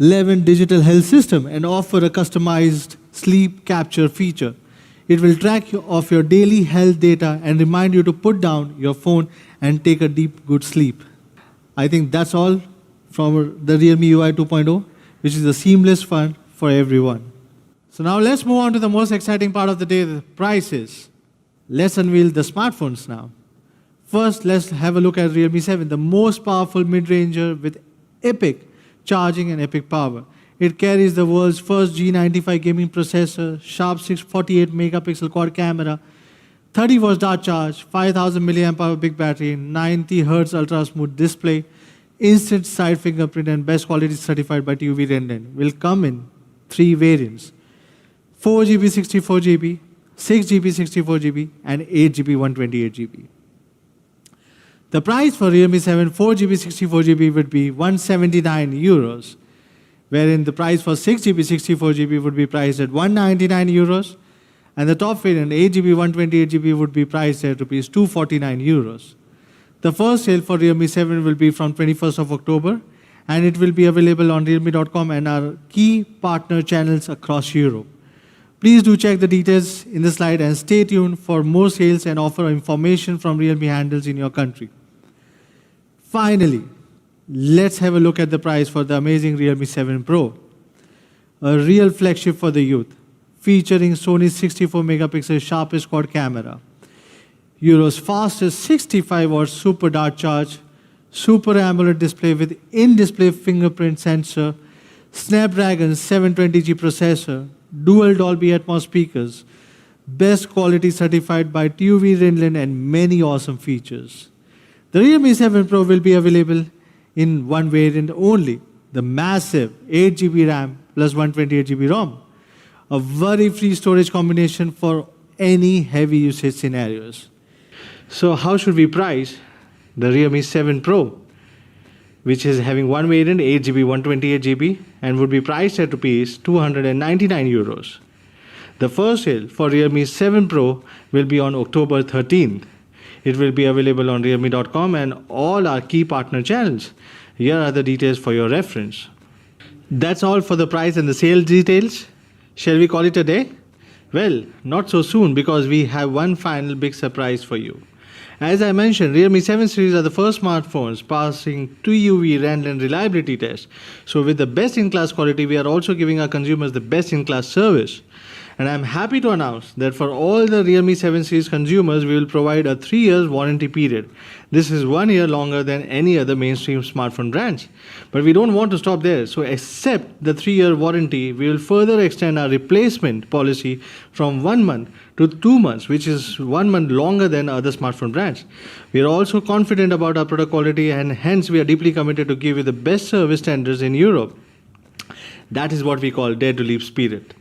11 digital health system and offer a customized sleep capture feature. It will track of your daily health data and remind you to put down your phone and take a deep, good sleep. I think that's all from the Realme UI 2.0, which is a seamless fun for everyone. So now let's move on to the most exciting part of the day, the prices. Let's unveil the smartphones now. First, let's have a look at Realme 7, the most powerful mid-ranger with epic charging and epic power. It carries the world's first G95 gaming processor, sharp 648 megapixel quad camera, 30 watts dart charge, 5000 milliamp hour big battery, 90 Hz ultra smooth display, instant side fingerprint, and best quality certified by TUV Rendon. Will come in 3 variants. 4GB 64GB, 6GB 64GB, and 8GB 128GB. The price for Realme 7 4GB 64GB would be €179, wherein the price for 6GB 64GB would be priced at €199, and the top variant 8GB 128GB would be priced at Rs. 249. The first sale for Realme 7 will be from 21st of October, and it will be available on realme.com and our key partner channels across Europe. Please do check the details in the slide and stay tuned for more sales and offer information from Realme handles in your country. Finally, let's have a look at the price for the amazing Realme 7 Pro, a real flagship for the youth, featuring Sony's 64-megapixel sharpest quad camera, Euro's fastest 65-watt super dart charge, Super AMOLED display with in-display fingerprint sensor, Snapdragon 720G processor, dual Dolby Atmos speakers, best quality certified by TUV Rinlin, and many awesome features. The Realme 7 Pro will be available in one variant only, the massive 8GB RAM plus 128GB ROM, a worry-free storage combination for any heavy usage scenarios. So how should we price the Realme 7 Pro, which is having one variant 8GB 128GB and would be priced at Rs. 299. The first sale for Realme 7 Pro will be on October 13th. It will be available on realme.com and all our key partner channels. Here are the details for your reference. That's all for the price and the sales details. Shall we call it a day? Well, not so soon, because we have one final big surprise for you. As I mentioned, Realme 7 series are the first smartphones passing TUV Rinlin reliability test. So with the best-in-class quality, we are also giving our consumers the best-in-class service. And I'm happy to announce that for all the Realme 7 series consumers, we will provide a 3-year warranty period. This is 1 year longer than any other mainstream smartphone brands. But we don't want to stop there. So except the 3-year warranty, we will further extend our replacement policy from 1 month to 2 months, which is 1 month longer than other smartphone brands. We are also confident about our product quality, and hence we are deeply committed to give you the best service standards in Europe. That is what we call Dare to Leap spirit.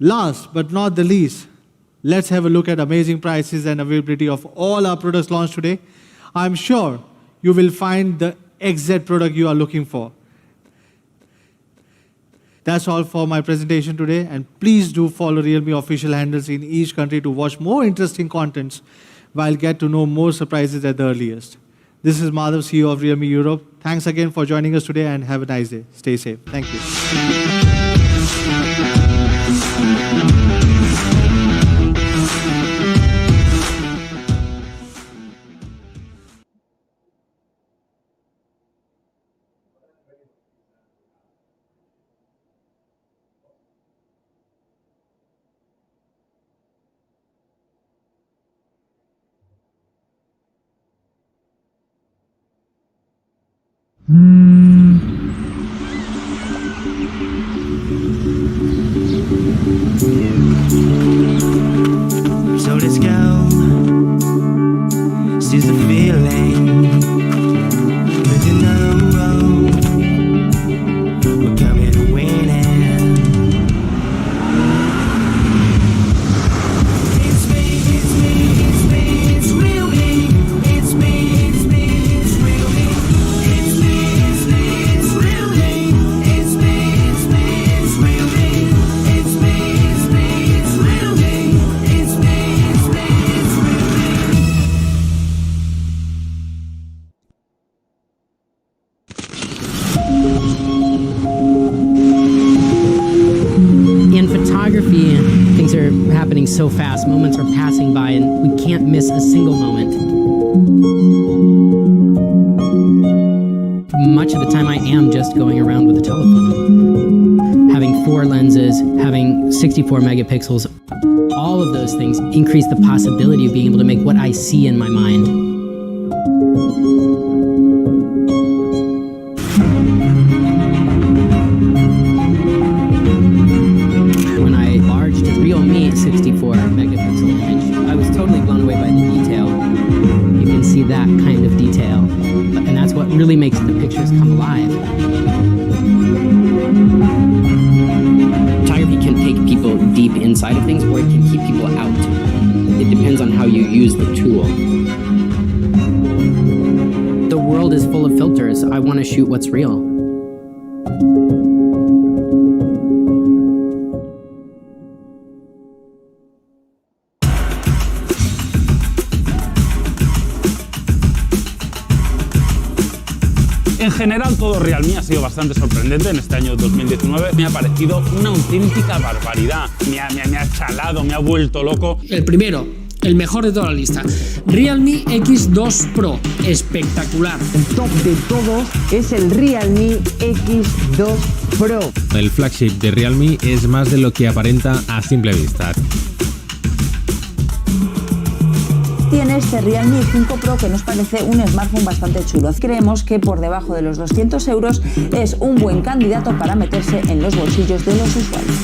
Last but not the least, let's have a look at amazing prices and availability of all our products launched today. I'm sure you will find the exact product you are looking for. That's all for my presentation today, and please do follow Realme official handles in each country to watch more interesting contents while get to know more surprises at the earliest. This is Madhav, CEO of Realme Europe. Thanks again for joining us today, and have a nice day. Stay safe. Thank you. So let's go, seize the feeling, but you know we're coming to win it. It's me, it's me, it's me, it's real me. It's me, it's me, it's real me. It's me, it's me, it's real me. It's me, it's me, it's real me. It's me, it's me, it's real me. It's me, it's me, it's real me. In photography, things are happening so fast, moments are passing by, and we can't miss a single moment. Much of the time I am just going around with a telephone. Having 4 lenses, having 64 megapixels, all of those things increase the possibility of being able to make what I see in my mind. When I enlarged a realme 64 megapixel image, I was totally blown away by the detail. You can see that kind of detail, and that's what really makes the pictures come alive. Photography can take people real. En general, todo realme ha sido bastante sorprendente en este año 2019. Me ha parecido una auténtica barbaridad. Me ha chalado, me ha vuelto loco. El primero, el mejor de toda la lista, Realme X2 Pro, espectacular. El top de todos es el Realme X2 Pro. El flagship de Realme es más de lo que aparenta a simple vista. Tiene este Realme 5 Pro que nos parece un smartphone bastante chulo. Creemos que por debajo de los 200 euros es un buen candidato para meterse en los bolsillos de los usuarios.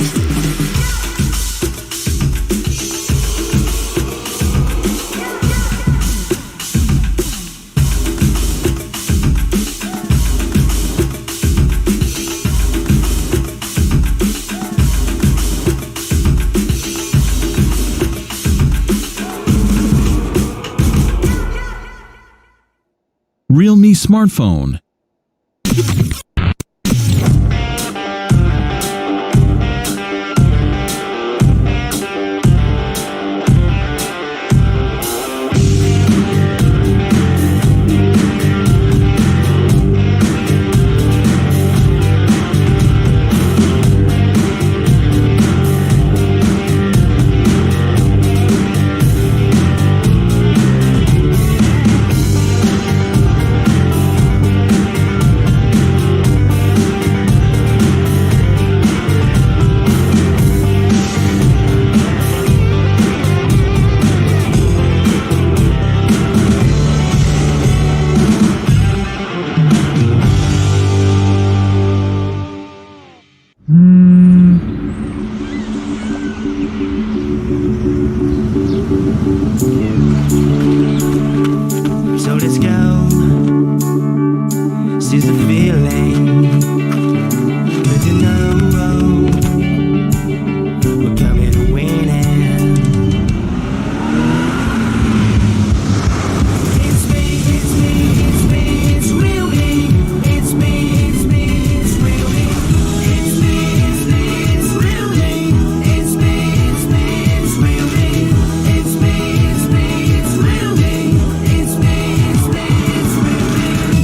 Realme smartphone. So let's go. Seize the feeling. But you know we're coming to win it. It's me, it's me, it's me, it's real me. It's me, it's me, it's real me. It's me, it's me, it's real me. It's me, it's me, it's real me. It's me, it's me, it's real me. It's me, it's me, it's real me.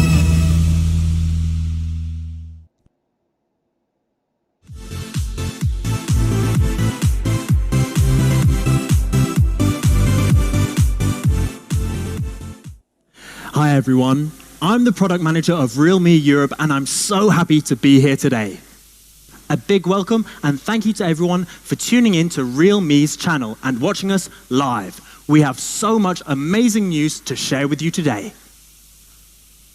Hi everyone, I'm the product manager of realme Europe and I'm so happy to be here today. A big welcome and thank you to everyone for tuning in to realme's channel and watching us live. We have so much amazing news to share with you today.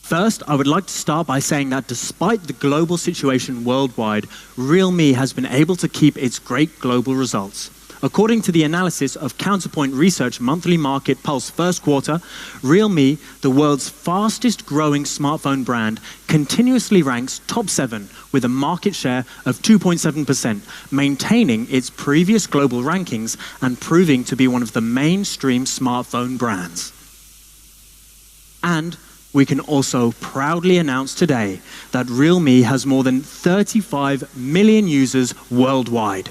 First, I would like to start by saying that despite the global situation worldwide, realme has been able to keep its great global results. According to the analysis of Counterpoint Research Monthly Market Pulse first quarter, realme, the world's fastest growing smartphone brand, continuously ranks top 7 with a market share of 2.7%, maintaining its previous global rankings and proving to be one of the mainstream smartphone brands. And we can also proudly announce today that realme has more than 35 million users worldwide.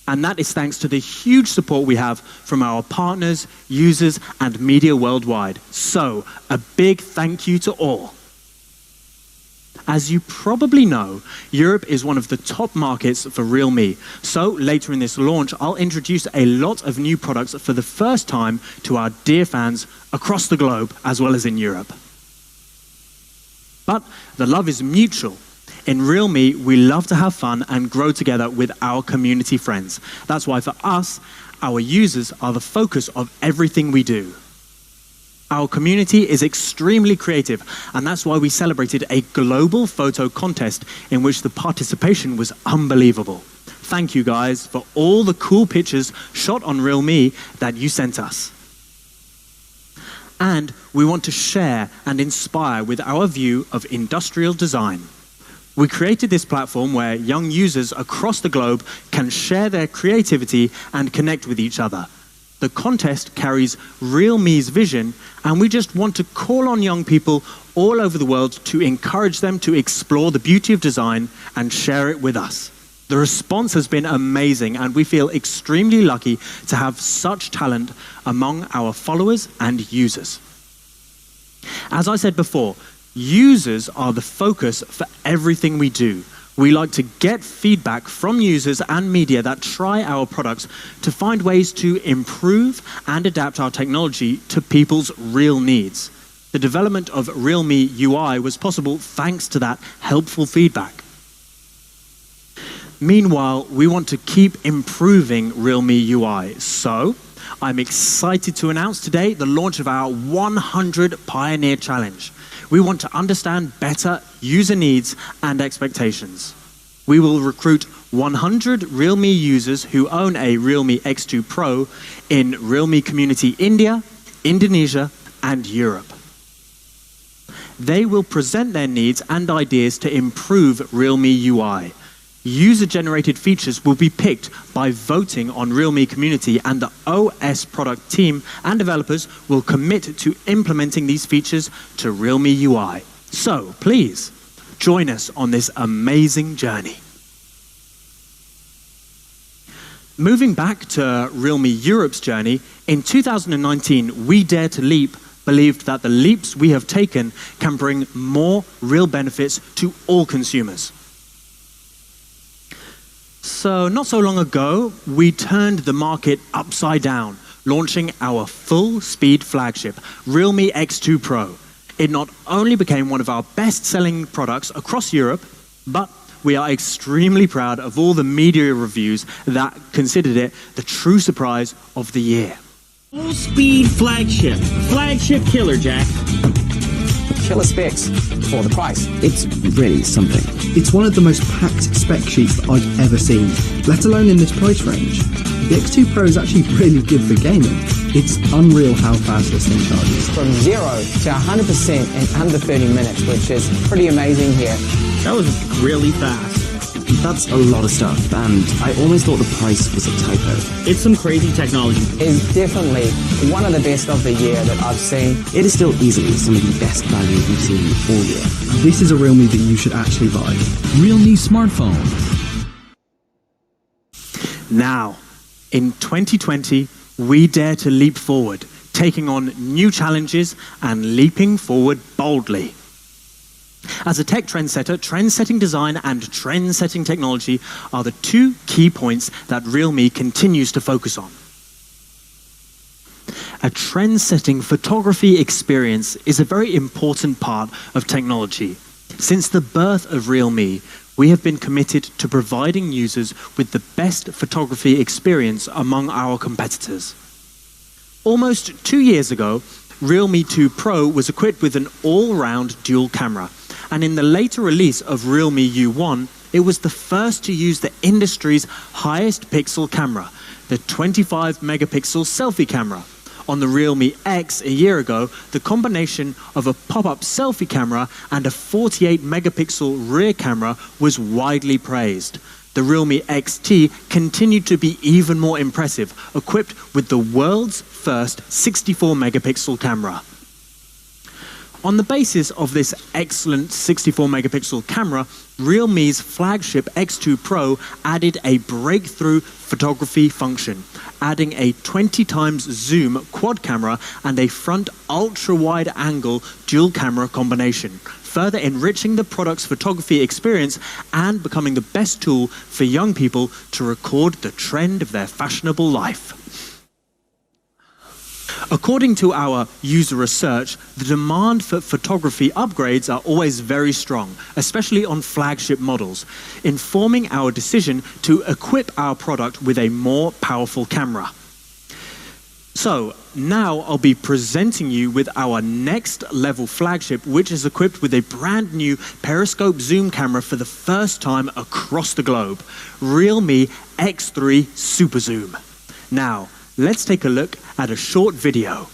And that is thanks to the huge support we have from our partners, users, and media worldwide. So, a big thank you to all. As you probably know, Europe is one of the top markets for realme. So, later in this launch, I'll introduce a lot of new products for the first time to our dear fans across the globe, as well as in Europe. But the love is mutual. In realme, we love to have fun and grow together with our community friends. That's why for us, our users are the focus of everything we do. Our community is extremely creative, and that's why we celebrated a global photo contest in which the participation was unbelievable. Thank you guys for all the cool pictures shot on realme that you sent us. And we want to share and inspire with our view of industrial design. We created this platform where young users across the globe can share their creativity and connect with each other. The contest carries realme's vision, and we just want to call on young people all over the world to encourage them to explore the beauty of design and share it with us. The response has been amazing, and we feel extremely lucky to have such talent among our followers and users. As I said before, users are the focus for everything we do. We like to get feedback from users and media that try our products to find ways to improve and adapt our technology to people's real needs. The development of Realme UI was possible thanks to that helpful feedback. Meanwhile, we want to keep improving Realme UI, so I'm excited to announce today the launch of our 100 Pioneer Challenge. We want to understand better user needs and expectations. We will recruit 100 Realme users who own a Realme X2 Pro in Realme Community India, Indonesia, and Europe. They will present their needs and ideas to improve Realme UI. User-generated features will be picked by voting on Realme Community, and the OS product team and developers will commit to implementing these features to Realme UI. So, please, join us on this amazing journey. Moving back to Realme Europe's journey, in 2019, We Dare to Leap believed that the leaps we have taken can bring more real benefits to all consumers. So, not so long ago, we turned the market upside down, launching our full-speed flagship, Realme X2 Pro. It not only became one of our best-selling products across Europe, but we are extremely proud of all the media reviews that considered it the true surprise of the year. Full-speed flagship killer, Jack. Killer specs for the price. It's really something. It's one of the most packed spec sheets that I've ever seen, let alone in this price range. The X2 Pro is actually really good for gaming. It's unreal how fast this thing charges. From 0 to 100% in under 30 minutes, which is pretty amazing here. That was really fast. That's a lot of stuff, and I almost thought the price was a typo. It's some crazy technology. It's definitely one of the best of the year that I've seen. It is still easily some of the best value we've seen all year. This is a Realme that you should actually buy. Realme smartphone. Now, in 2020, we dare to leap forward, taking on new challenges and leaping forward boldly. As a tech trendsetter, trend-setting design and trend-setting technology are the two key points that Realme continues to focus on. A trend-setting photography experience is a very important part of technology. Since the birth of Realme, we have been committed to providing users with the best photography experience among our competitors. Almost 2 years ago, Realme 2 Pro was equipped with an all-round dual camera. And in the later release of Realme U1, it was the first to use the industry's highest pixel camera, the 25 megapixel selfie camera. On the Realme X a year ago, the combination of a pop-up selfie camera and a 48 megapixel rear camera was widely praised. The Realme XT continued to be even more impressive, equipped with the world's first 64 megapixel camera. On the basis of this excellent 64 megapixel camera, Realme's flagship X2 Pro added a breakthrough photography function, adding a 20 times zoom quad camera and a front ultra-wide angle dual camera combination, further enriching the product's photography experience and becoming the best tool for young people to record the trend of their fashionable life. According to our user research, the demand for photography upgrades are always very strong, especially on flagship models, informing our decision to equip our product with a more powerful camera. So now I'll be presenting you with our next level flagship, which is equipped with a brand new periscope zoom camera for the first time across the globe, Realme X3 Super Zoom. Now, let's take a look at a short video.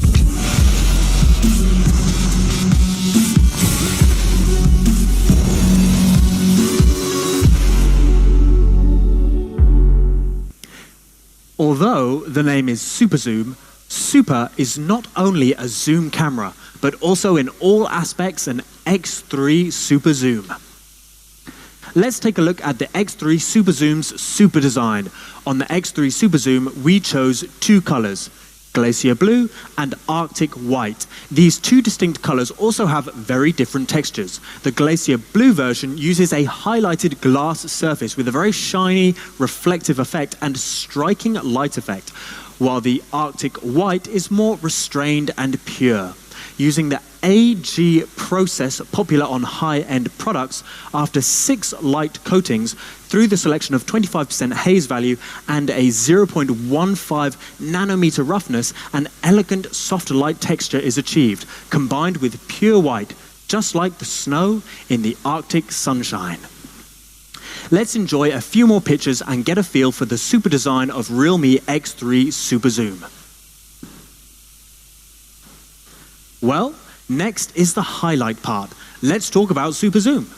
Although the name is Super Zoom, Super is not only a zoom camera, but also in all aspects an X3 Super Zoom. Let's take a look at the X3 Super Zoom's super design. On the X3 Super Zoom, we chose two colors, Glacier Blue and Arctic White. These two distinct colors also have very different textures. The Glacier Blue version uses a highlighted glass surface with a very shiny, reflective effect and striking light effect, while the Arctic White is more restrained and pure. Using the AG process popular on high-end products, after 6 light coatings through the selection of 25% haze value and a 0.15 nanometer roughness, an elegant soft light texture is achieved, combined with pure white, just like the snow in the Arctic sunshine. Let's enjoy a few more pictures and get a feel for the super design of realme X3 Super Zoom. Well, next is the highlight part. Let's talk about Super Zoom.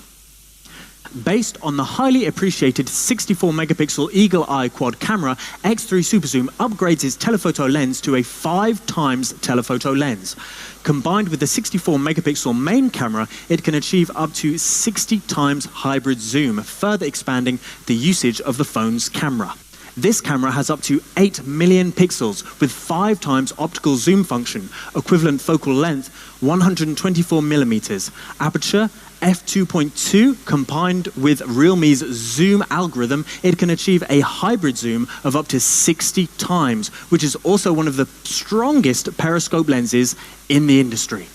Based on the highly appreciated 64 megapixel eagle eye quad camera, X3 Super Zoom upgrades its telephoto lens to a 5 times telephoto lens. Combined with the 64 megapixel main camera, it can achieve up to 60 times hybrid zoom, further expanding the usage of the phone's camera. This camera has up to 8 million pixels with 5 times optical zoom function, equivalent focal length 124 millimeters, aperture f2.2. Combined with realme's zoom algorithm, it can achieve a hybrid zoom of up to 60 times, which is also one of the strongest periscope lenses in the industry.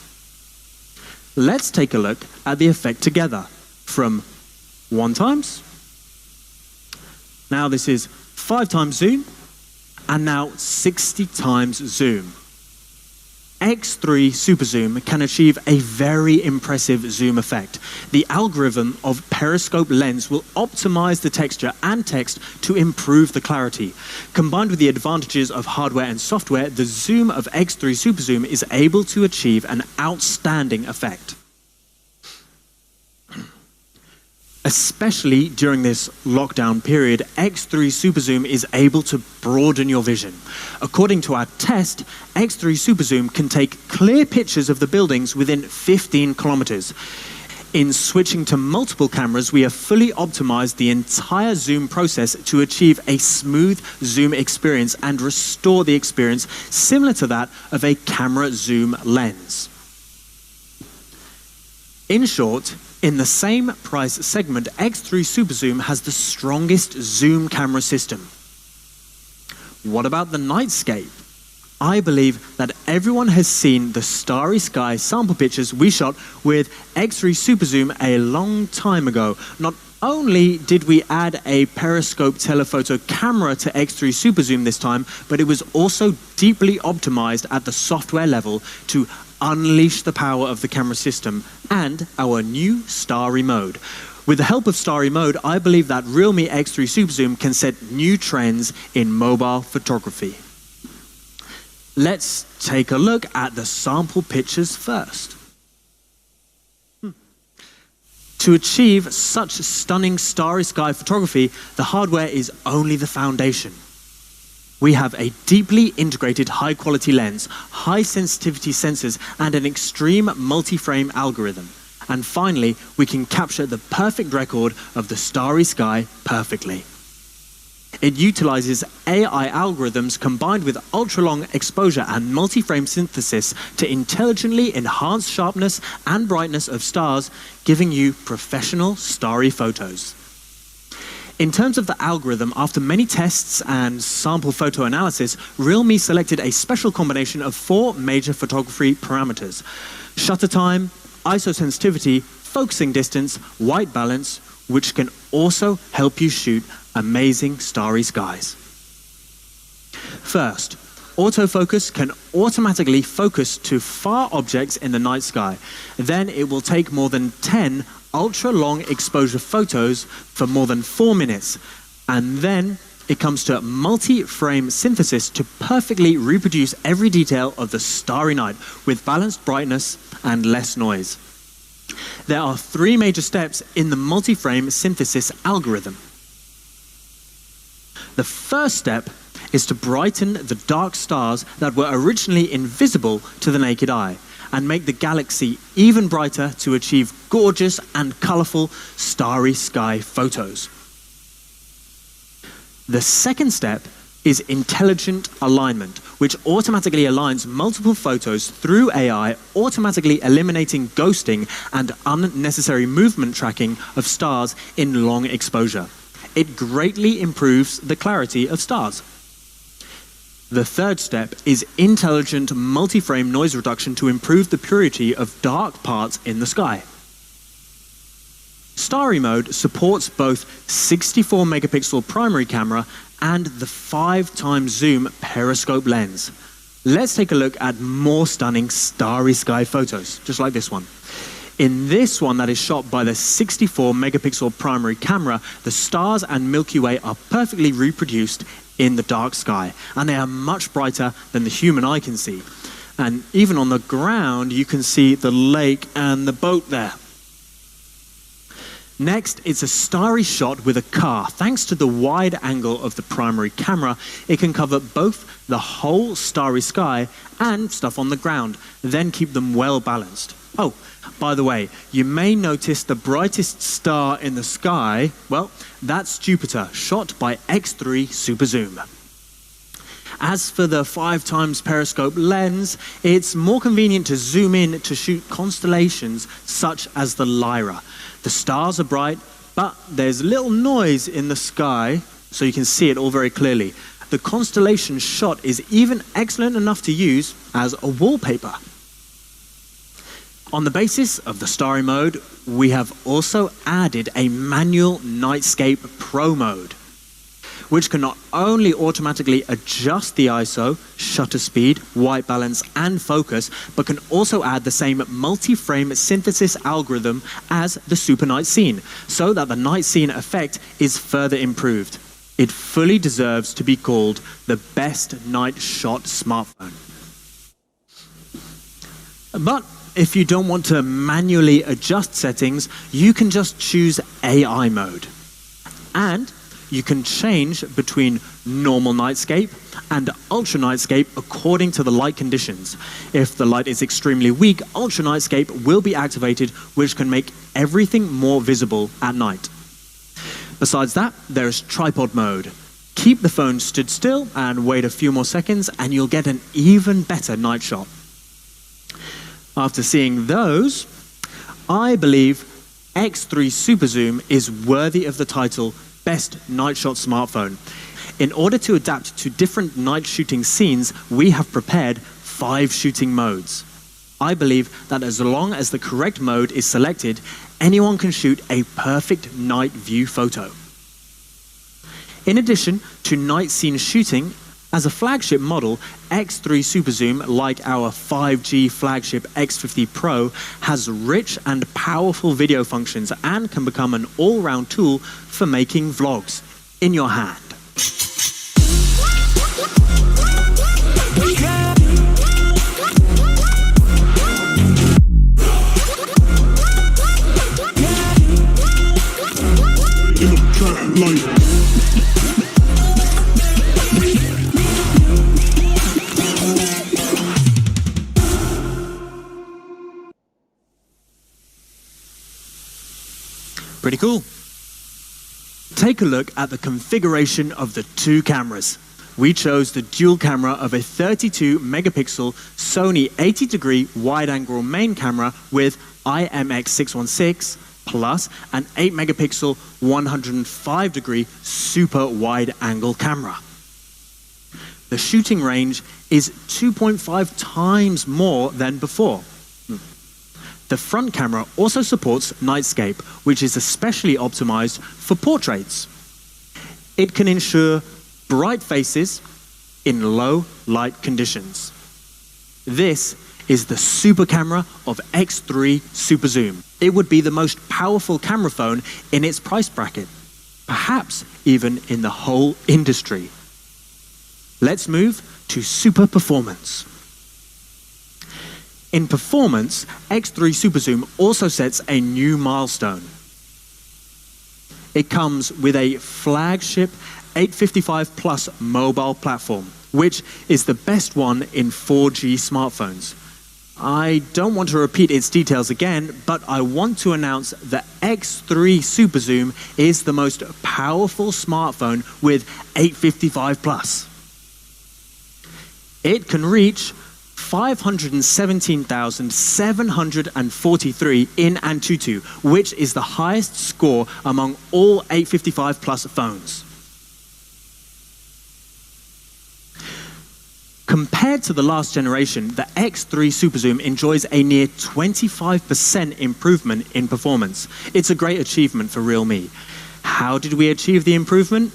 Let's take a look at the effect together. From 1 times, now this is 5 times zoom, and now 60 times zoom. X3 Super Zoom can achieve a very impressive zoom effect. The algorithm of periscope lens will optimize the texture and text to improve the clarity. Combined with the advantages of hardware and software, the zoom of X3 Super Zoom is able to achieve an outstanding effect. Especially during this lockdown period, X3 Super Zoom is able to broaden your vision. According to our test, X3 Super Zoom can take clear pictures of the buildings within 15 kilometers. In switching to multiple cameras, we have fully optimized the entire zoom process to achieve a smooth zoom experience and restore the experience similar to that of a camera zoom lens. In short, in the same price segment, X3 Super Zoom has the strongest zoom camera system. What about the nightscape? I believe that everyone has seen the starry sky sample pictures we shot with X3 Super Zoom a long time ago. Not only did we add a periscope telephoto camera to X3 Super Zoom this time, but it was also deeply optimized at the software level to unleash the power of the camera system and our new Starry mode. With the help of Starry mode, I believe that realme X3 Super Zoom can set new trends in mobile photography. Let's take a look at the sample pictures first. To achieve such stunning starry sky photography, the hardware is only the foundation. We have a deeply integrated high-quality lens, high-sensitivity sensors, and an extreme multi-frame algorithm. And finally, we can capture the perfect record of the starry sky perfectly. It utilizes AI algorithms combined with ultra-long exposure and multi-frame synthesis to intelligently enhance sharpness and brightness of stars, giving you professional starry photos. In terms of the algorithm, after many tests and sample photo analysis, realme selected a special combination of 4 major photography parameters: shutter time, ISO sensitivity, focusing distance, white balance, which can also help you shoot amazing starry skies. First, autofocus can automatically focus to far objects in the night sky. Then it will take more than 10 ultra-long exposure photos for more than 4 minutes. And then it comes to multi-frame synthesis to perfectly reproduce every detail of the starry night with balanced brightness and less noise. There are 3 major steps in the multi-frame synthesis algorithm. The first step is to brighten the dark stars that were originally invisible to the naked eye and make the galaxy even brighter to achieve gorgeous and colorful starry sky photos. The second step is intelligent alignment, which automatically aligns multiple photos through AI, automatically eliminating ghosting and unnecessary movement tracking of stars in long exposure. It greatly improves the clarity of stars. The third step is intelligent multi-frame noise reduction to improve the purity of dark parts in the sky. Starry mode supports both 64 megapixel primary camera and the 5x zoom periscope lens. Let's take a look at more stunning starry sky photos, just like this one. In this one that is shot by the 64 megapixel primary camera, the stars and Milky Way are perfectly reproduced in the dark sky, and they are much brighter than the human eye can see. And even on the ground, you can see the lake and the boat there. Next, it's a starry shot with a car. Thanks to the wide angle of the primary camera, it can cover both the whole starry sky and stuff on the ground, then keep them well balanced. Oh, by the way, you may notice the brightest star in the sky. Well, that's Jupiter, shot by X3 Super Zoom. As for the 5x periscope lens, it's more convenient to zoom in to shoot constellations such as the Lyra. The stars are bright, but there's little noise in the sky, so you can see it all very clearly. The constellation shot is even excellent enough to use as a wallpaper. On the basis of the starry mode, we have also added a manual Nightscape Pro mode, which can not only automatically adjust the ISO, shutter speed, white balance, and focus, but can also add the same multi-frame synthesis algorithm as the Super Night Scene, so that the night scene effect is further improved. It fully deserves to be called the best night shot smartphone. But if you don't want to manually adjust settings, you can just choose AI mode. And you can change between normal nightscape and ultra nightscape according to the light conditions. If the light is extremely weak, ultra nightscape will be activated, which can make everything more visible at night. Besides that, there's tripod mode. Keep the phone stood still and wait a few more seconds and you'll get an even better night shot. After seeing those, I believe X3 Super Zoom is worthy of the title Best Night Shot Smartphone. In order to adapt to different night shooting scenes, we have prepared 5 shooting modes. I believe that as long as the correct mode is selected, anyone can shoot a perfect night view photo. In addition to night scene shooting, as a flagship model, X3 Super Zoom, like our 5G flagship X50 Pro, has rich and powerful video functions and can become an all-round tool for making vlogs in your hand. Pretty cool. Take a look at the configuration of the 2 cameras. We chose the dual camera of a 32 megapixel Sony 80-degree wide-angle main camera with IMX616 plus an 8 megapixel 105-degree super wide-angle camera. The shooting range is 2.5 times more than before. The front camera also supports Nightscape, which is especially optimized for portraits. It can ensure bright faces in low light conditions. This is the super camera of X3 Super Zoom. It would be the most powerful camera phone in its price bracket, perhaps even in the whole industry. Let's move to super performance. In performance, X3 Super Zoom also sets a new milestone. It comes with a flagship 855 Plus mobile platform, which is the best one in 4G smartphones. I don't want to repeat its details again, but I want to announce that X3 Super Zoom is the most powerful smartphone with 855 Plus. It can reach 517,743 in Antutu, which is the highest score among all 855 Plus phones. Compared to the last generation, the X3 Super Zoom enjoys a near 25% improvement in performance. It's a great achievement for realme. How did we achieve the improvement?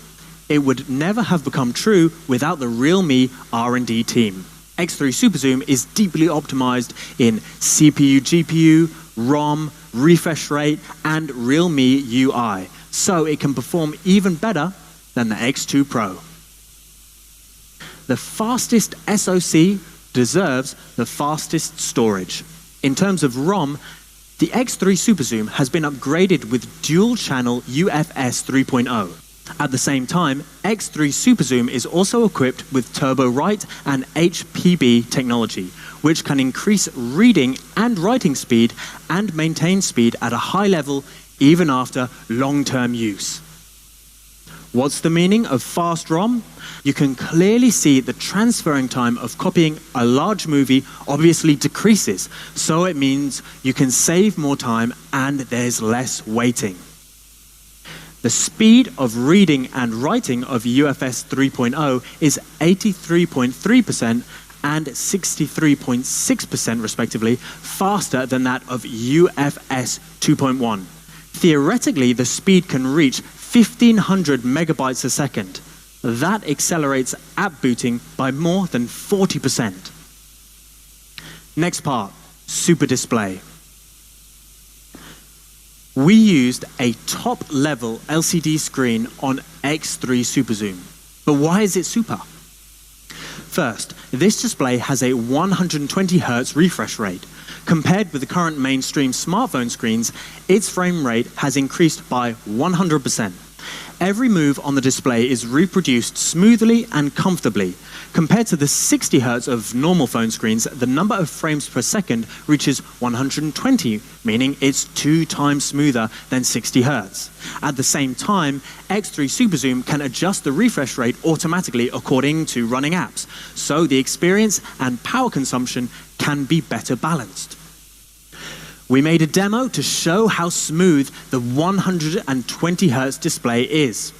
It would never have become true without the realme R&D team. X3 Super Zoom is deeply optimized in CPU, GPU, ROM, refresh rate, and realme UI, so it can perform even better than the X2 Pro. The fastest SoC deserves the fastest storage. In terms of ROM, the X3 Super Zoom has been upgraded with dual-channel UFS 3.0. At the same time, X3 Super Zoom is also equipped with Turbo Write and HPB technology, which can increase reading and writing speed and maintain speed at a high level even after long-term use. What's the meaning of fast ROM? You can clearly see the transferring time of copying a large movie obviously decreases, so it means you can save more time and there's less waiting. The speed of reading and writing of UFS 3.0 is 83.3% and 63.6% respectively faster than that of UFS 2.1. Theoretically, the speed can reach 1,500 megabytes a second. That accelerates app booting by more than 40%. Next part, Super Display. We used a top-level LCD screen on X3 Super Zoom. But why is it super? First, this display has a 120 Hz refresh rate. Compared with the current mainstream smartphone screens, its frame rate has increased by 100%. Every move on the display is reproduced smoothly and comfortably. Compared to the 60 Hz of normal phone screens, the number of frames per second reaches 120, meaning it's 2 times smoother than 60 Hz. At the same time, X3 Super Zoom can adjust the refresh rate automatically according to running apps, so the experience and power consumption can be better balanced. We made a demo to show how smooth the 120 Hz display is.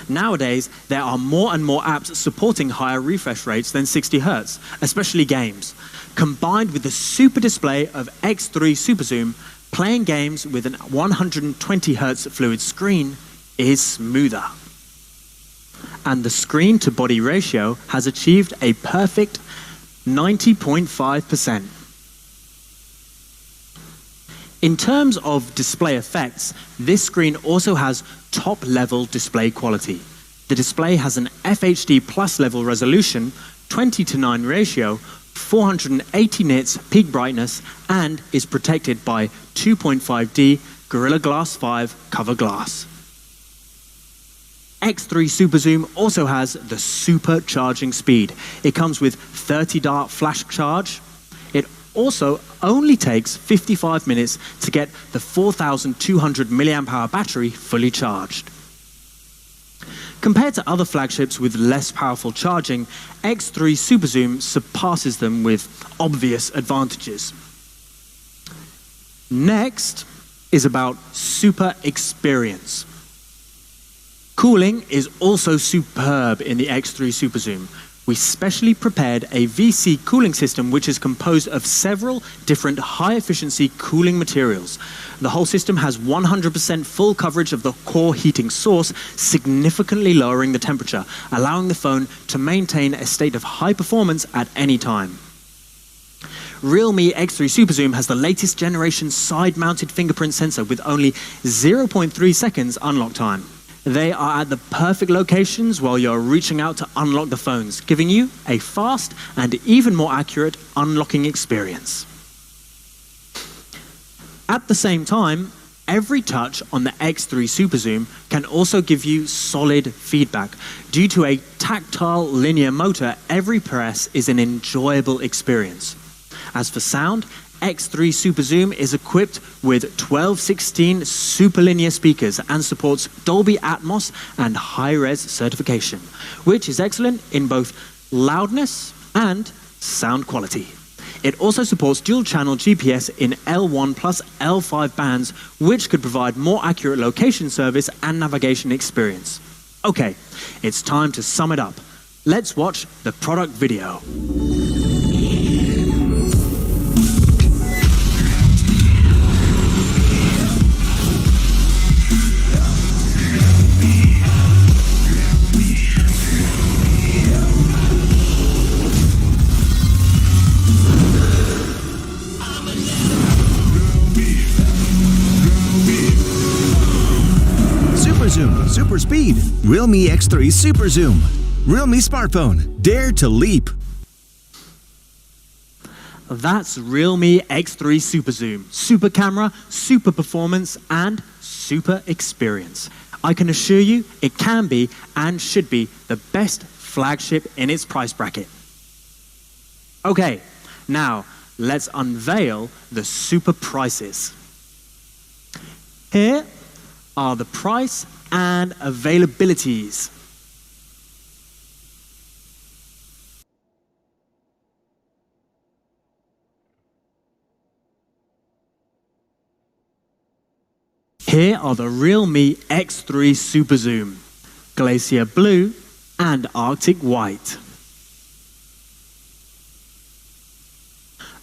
Nowadays, there are more and more apps supporting higher refresh rates than 60 Hz, especially games. Combined with the super display of X3 Super Zoom, playing games with an 120 Hz fluid screen is smoother. And the screen-to-body ratio has achieved a perfect 90.5%. In terms of display effects, this screen also has top-level display quality. The display has an FHD Plus level resolution, 20:9 ratio, 480 nits peak brightness, and is protected by 2.5D Gorilla Glass 5 cover glass. X3 Super Zoom also has the super charging speed. It comes with 30 dart flash charge. It also only takes 55 minutes to get the 4,200 mAh battery fully charged. Compared to other flagships with less powerful charging, X3 Super Zoom surpasses them with obvious advantages. Next is about super experience. Cooling is also superb in the X3 Super Zoom. We specially prepared a VC cooling system which is composed of several different high-efficiency cooling materials. The whole system has 100% full coverage of the core heating source, significantly lowering the temperature, allowing the phone to maintain a state of high performance at any time. Realme X3 Super Zoom has the latest generation side-mounted fingerprint sensor with only 0.3 seconds unlock time. They are at the perfect locations while you're reaching out to unlock the phones, giving you a fast and even more accurate unlocking experience. At the same time, every touch on the X3 Super Zoom can also give you solid feedback. Due to a tactile linear motor, every press is an enjoyable experience. As for sound, X3 Super Zoom is equipped with 1216 superlinear speakers and supports Dolby Atmos and high-res certification, which is excellent in both loudness and sound quality. It also supports dual-channel GPS in L1 plus L5 bands, which could provide more accurate location service and navigation experience. Okay, it's time to sum it up. Let's watch the product video. Zoom, super speed, Realme X3 Super Zoom, Realme smartphone, dare to leap. That's Realme X3 Super Zoom. Super camera, super performance, and super experience. I can assure you it can be and should be the best flagship in its price bracket. Okay, now let's unveil the super prices. Here are the price and availabilities. Here are the Realme X3 Super Zoom, Glacier Blue and Arctic White.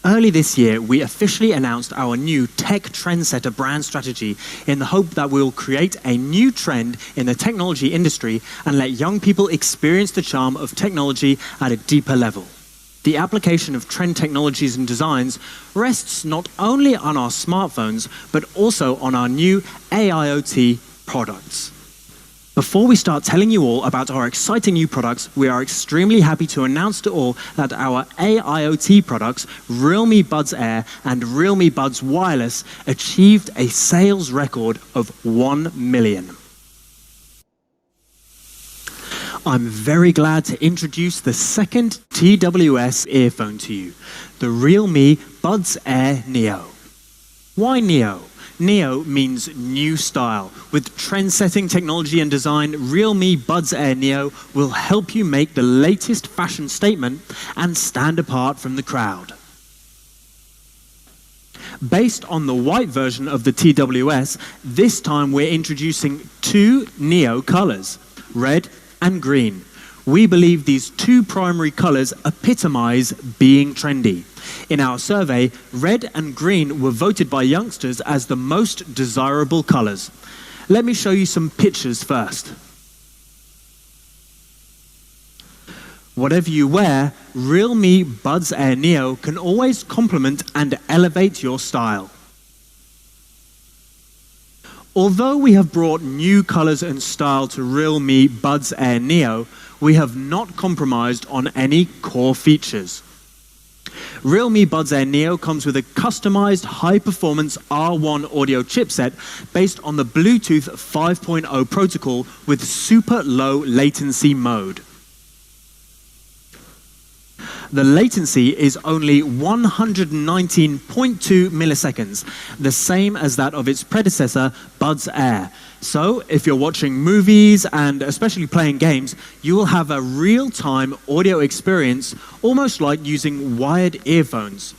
Early this year, we officially announced our new tech trendsetter brand strategy in the hope that we'll create a new trend in the technology industry and let young people experience the charm of technology at a deeper level. The application of trend technologies and designs rests not only on our smartphones, but also on our new AIoT products. Before we start telling you all about our exciting new products, we are extremely happy to announce to all that our AIoT products, Realme Buds Air and Realme Buds Wireless, achieved a sales record of 1 million. I'm very glad to introduce the second TWS earphone to you, the Realme Buds Air Neo. Why Neo? Neo means new style. With trend-setting technology and design, Realme Buds Air Neo will help you make the latest fashion statement and stand apart from the crowd. Based on the white version of the TWS, this time we're introducing two Neo colors, red and green. We believe these two primary colors epitomize being trendy. In our survey, red and green were voted by youngsters as the most desirable colors. Let me show you some pictures first. Whatever you wear, Realme Buds Air Neo can always complement and elevate your style. Although we have brought new colors and style to Realme Buds Air Neo, we have not compromised on any core features. Realme Buds Air Neo comes with a customized high-performance R1 audio chipset based on the Bluetooth 5.0 protocol with super low latency mode. The latency is only 119.2 milliseconds, the same as that of its predecessor, Buds Air. So, if you're watching movies and especially playing games, you will have a real-time audio experience, almost like using wired earphones.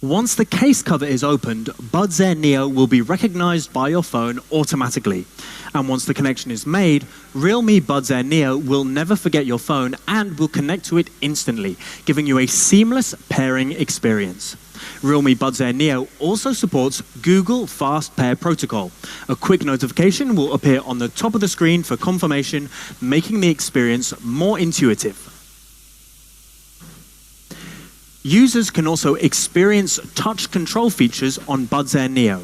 Once the case cover is opened, Buds Air Neo will be recognized by your phone automatically. And once the connection is made, Realme Buds Air Neo will never forget your phone and will connect to it instantly, giving you a seamless pairing experience. Realme Buds Air Neo also supports Google Fast Pair Protocol. A quick notification will appear on the top of the screen for confirmation, making the experience more intuitive. Users can also experience touch control features on Buds Air Neo.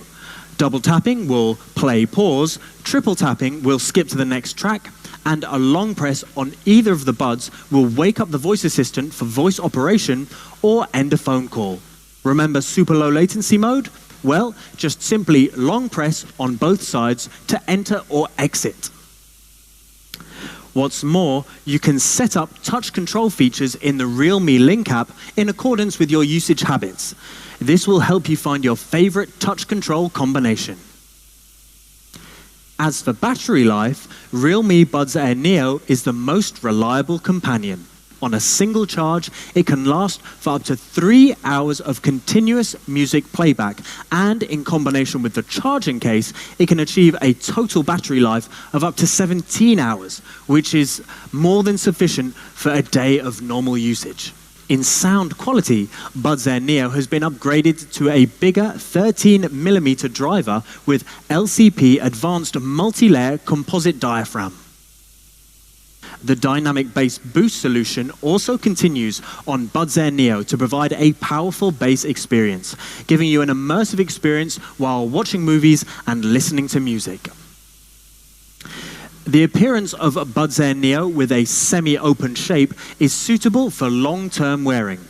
Double tapping will play pause, triple tapping will skip to the next track, and a long press on either of the buds will wake up the voice assistant for voice operation or end a phone call. Remember super low latency mode? Well, just simply long press on both sides to enter or exit. What's more, you can set up touch control features in the realme Link app in accordance with your usage habits. This will help you find your favorite touch control combination. As for battery life, Realme Buds Air Neo is the most reliable companion. On a single charge, it can last for up to 3 hours of continuous music playback, and in combination with the charging case, it can achieve a total battery life of up to 17 hours, which is more than sufficient for a day of normal usage. In sound quality, Buds Air Neo has been upgraded to a bigger 13mm driver with LCP Advanced Multi-Layer Composite Diaphragm. The dynamic bass boost solution also continues on Buds Air Neo to provide a powerful bass experience, giving you an immersive experience while watching movies and listening to music. The appearance of Buds Air Neo with a semi-open shape is suitable for long-term wearing.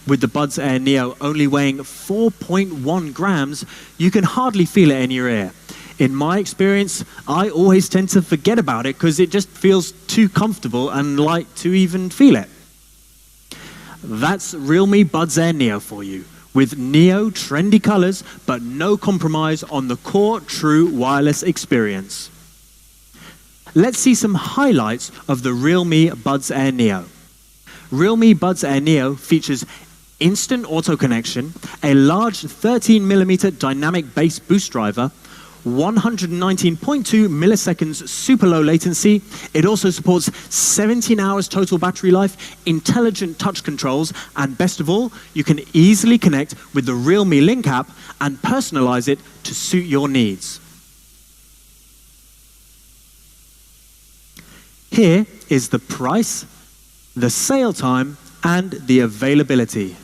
With the Buds Air Neo only weighing 4.1 grams, you can hardly feel it in your ear. In my experience, I always tend to forget about it because it just feels too comfortable and light to even feel it. That's Realme Buds Air Neo for you, with Neo trendy colors but no compromise on the core true wireless experience. Let's see some highlights of the Realme Buds Air Neo. Realme Buds Air Neo features instant auto connection, a large 13mm dynamic bass boost driver, 119.2 milliseconds super low latency. It also supports 17 hours total battery life, intelligent touch controls, and best of all, you can easily connect with the Realme Link app and personalize it to suit your needs. Here is the price, the sale time, and the availability.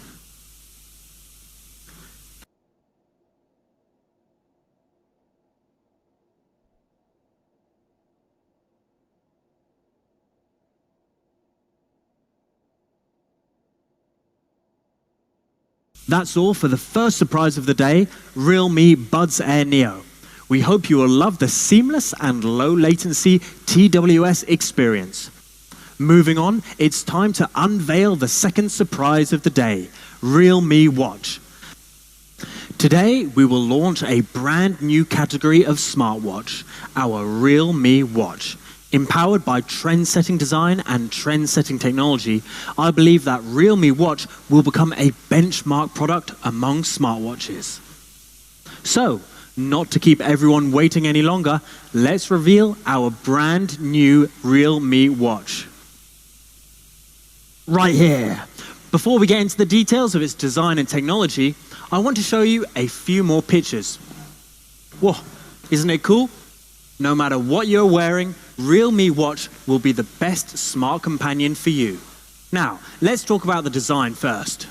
That's all for the first surprise of the day, Realme Buds Air Neo. We hope you will love the seamless and low latency TWS experience. Moving on, it's time to unveil the second surprise of the day, Realme Watch. Today, we will launch a brand new category of smartwatch, our Realme Watch. Empowered by trend-setting design and trend-setting technology, I believe that Realme Watch will become a benchmark product among smartwatches. So, not to keep everyone waiting any longer, let's reveal our brand new Realme Watch. Right here. Before we get into the details of its design and technology, I want to show you a few more pictures. Whoa, isn't it cool? No matter what you're wearing, Realme Watch will be the best smart companion for you. Now, let's talk about the design first.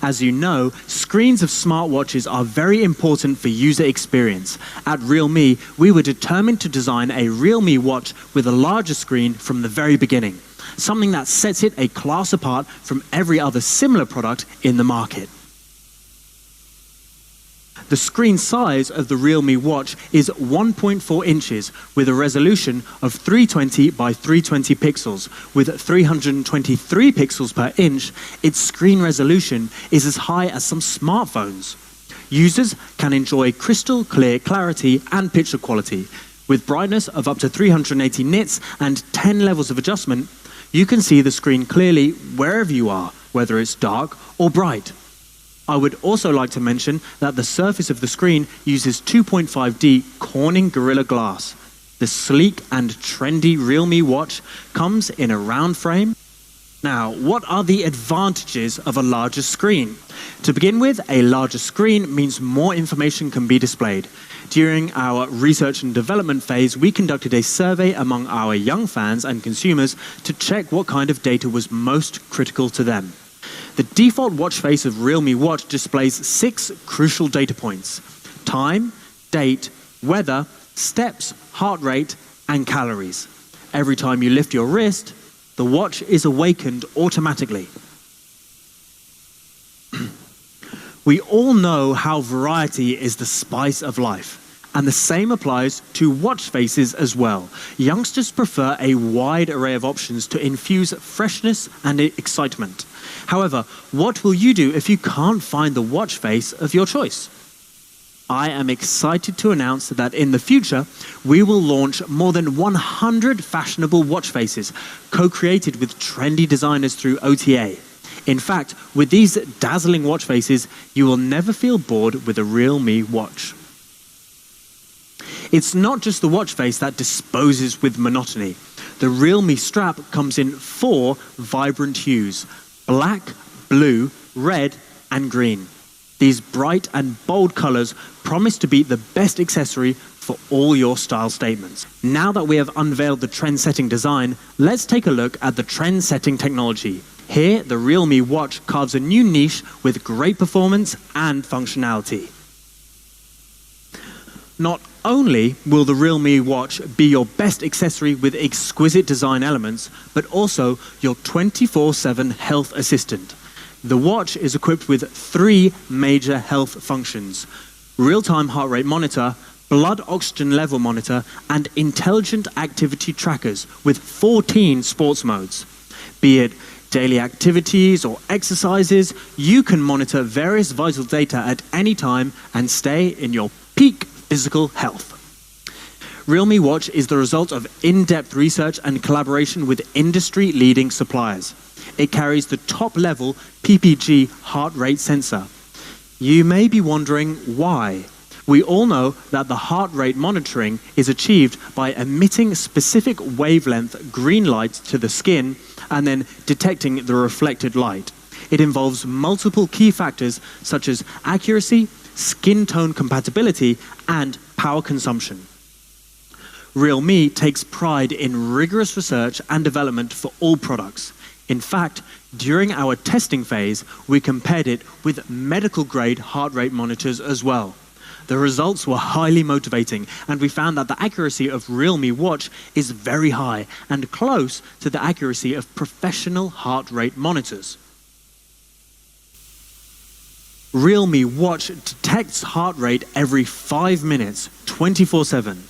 As you know, screens of smartwatches are very important for user experience. At Realme, we were determined to design a Realme Watch with a larger screen from the very beginning, something that sets it a class apart from every other similar product in the market. The screen size of the Realme Watch is 1.4 inches with a resolution of 320 by 320 pixels. With 323 pixels per inch, its screen resolution is as high as some smartphones. Users can enjoy crystal clear clarity and picture quality. With brightness of up to 380 nits and 10 levels of adjustment, you can see the screen clearly wherever you are, whether it's dark or bright. I would also like to mention that the surface of the screen uses 2.5D Corning Gorilla Glass. The sleek and trendy Realme Watch comes in a round frame. Now, what are the advantages of a larger screen? To begin with, a larger screen means more information can be displayed. During our research and development phase, we conducted a survey among our young fans and consumers to check what kind of data was most critical to them. The default watch face of Realme Watch displays 6 crucial data points: time, date, weather, steps, heart rate, and calories. Every time you lift your wrist, the watch is awakened automatically. We all know how variety is the spice of life. And the same applies to watch faces as well. Youngsters prefer a wide array of options to infuse freshness and excitement. However, what will you do if you can't find the watch face of your choice? I am excited to announce that in the future, we will launch more than 100 fashionable watch faces, co-created with trendy designers through OTA. In fact, with these dazzling watch faces, you will never feel bored with a realme watch. It's not just the watch face that disposes with monotony. The realme strap comes in 4 vibrant hues: black, blue, red, and green. These bright and bold colors promise to be the best accessory for all your style statements. Now that we have unveiled the trend-setting design, let's take a look at the trend-setting technology. Here, the realme watch carves a new niche with great performance and functionality. Not only will the realme watch be your best accessory with exquisite design elements, but also your 24/7 health assistant. The watch is equipped with 3 major health functions: real-time heart rate monitor, blood oxygen level monitor, and intelligent activity trackers with 14 sports modes. Be it daily activities or exercises, you can monitor various vital data at any time and stay in your peak physical health. Realme Watch is the result of in-depth research and collaboration with industry-leading suppliers. It carries the top-level PPG heart rate sensor. You may be wondering why. We all know that the heart rate monitoring is achieved by emitting specific wavelength green light to the skin and then detecting the reflected light. It involves multiple key factors such as accuracy, skin tone compatibility, and power consumption. Realme takes pride in rigorous research and development for all products. In fact, during our testing phase, we compared it with medical-grade heart rate monitors as well. The results were highly motivating, and we found that the accuracy of Realme Watch is very high and close to the accuracy of professional heart rate monitors. Realme Watch detects heart rate every 5 minutes, 24/7.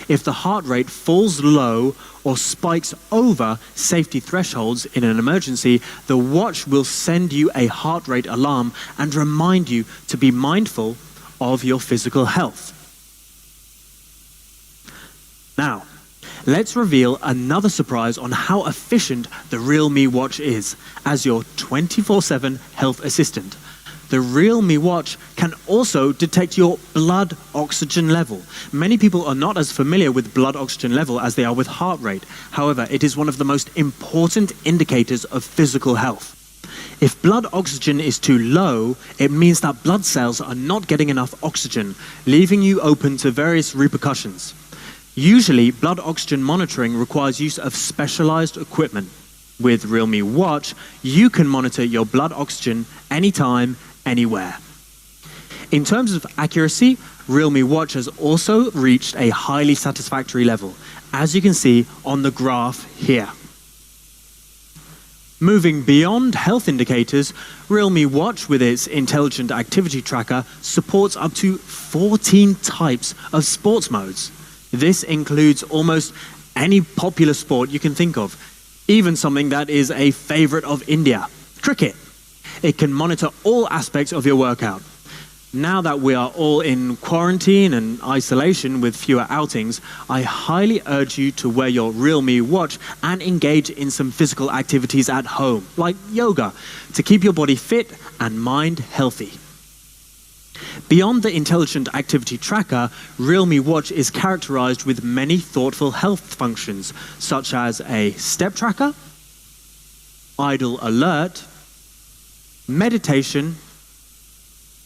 If the heart rate falls low or spikes over safety thresholds in an emergency, the watch will send you a heart rate alarm and remind you to be mindful of your physical health. Now, let's reveal another surprise on how efficient the Realme Watch is as your 24/7 health assistant. The Realme Watch can also detect your blood oxygen level. Many people are not as familiar with blood oxygen level as they are with heart rate. However, it is one of the most important indicators of physical health. If blood oxygen is too low, it means that blood cells are not getting enough oxygen, leaving you open to various repercussions. Usually, blood oxygen monitoring requires use of specialized equipment. With Realme Watch, you can monitor your blood oxygen anytime, anywhere. In terms of accuracy, Realme Watch has also reached a highly satisfactory level, as you can see on the graph here. Moving beyond health indicators, Realme Watch with its intelligent activity tracker supports up to 14 types of sports modes. This includes almost any popular sport you can think of, even something that is a favorite of India, cricket. It can monitor all aspects of your workout. Now that we are all in quarantine and isolation with fewer outings, I highly urge you to wear your Realme Watch and engage in some physical activities at home, like yoga, to keep your body fit and mind healthy. Beyond the intelligent activity tracker, Realme Watch is characterized with many thoughtful health functions, such as a step tracker, idle alert, meditation,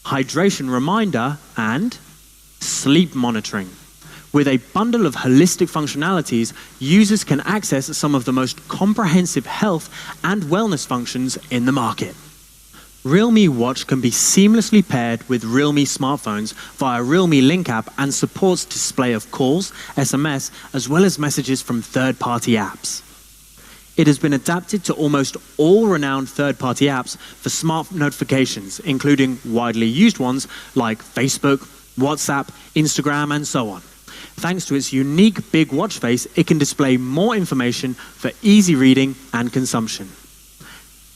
hydration reminder, and sleep monitoring. With a bundle of holistic functionalities, users can access some of the most comprehensive health and wellness functions in the market. Realme Watch can be seamlessly paired with Realme smartphones via Realme Link app and supports display of calls, SMS, as well as messages from third-party apps. It has been adapted to almost all renowned third-party apps for smart notifications, including widely used ones like Facebook, WhatsApp, Instagram, and so on. Thanks to its unique big watch face, it can display more information for easy reading and consumption.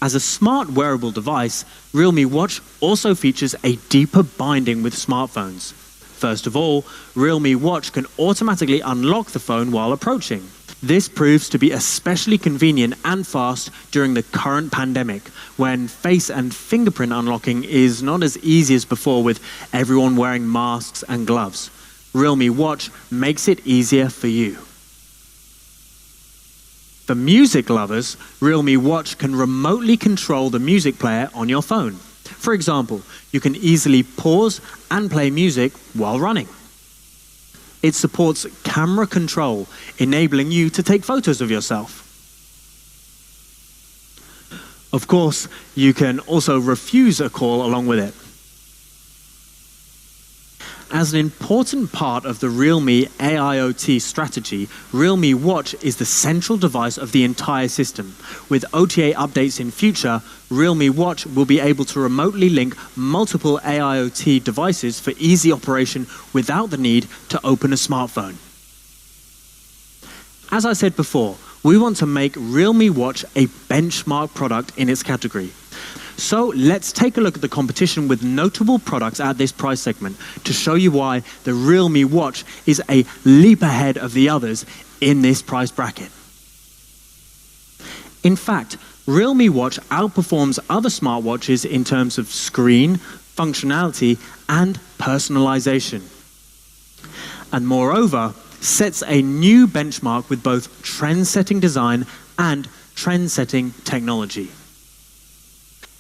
As a smart wearable device, Realme Watch also features a deeper binding with smartphones. First of all, Realme Watch can automatically unlock the phone while approaching. This proves to be especially convenient and fast during the current pandemic, when face and fingerprint unlocking is not as easy as before with everyone wearing masks and gloves. Realme Watch makes it easier for you. For music lovers, Realme Watch can remotely control the music player on your phone. For example, you can easily pause and play music while running. It supports camera control, enabling you to take photos of yourself. Of course, you can also refuse a call along with it. As an important part of the Realme AIoT strategy, Realme Watch is the central device of the entire system. With OTA updates in future, Realme Watch will be able to remotely link multiple AIoT devices for easy operation without the need to open a smartphone. As I said before, we want to make Realme Watch a benchmark product in its category. So let's take a look at the competition with notable products at this price segment to show you why the Realme Watch is a leap ahead of the others in this price bracket. In fact, Realme Watch outperforms other smartwatches in terms of screen, functionality, and personalization. And moreover, sets a new benchmark with both trend-setting design and trend-setting technology.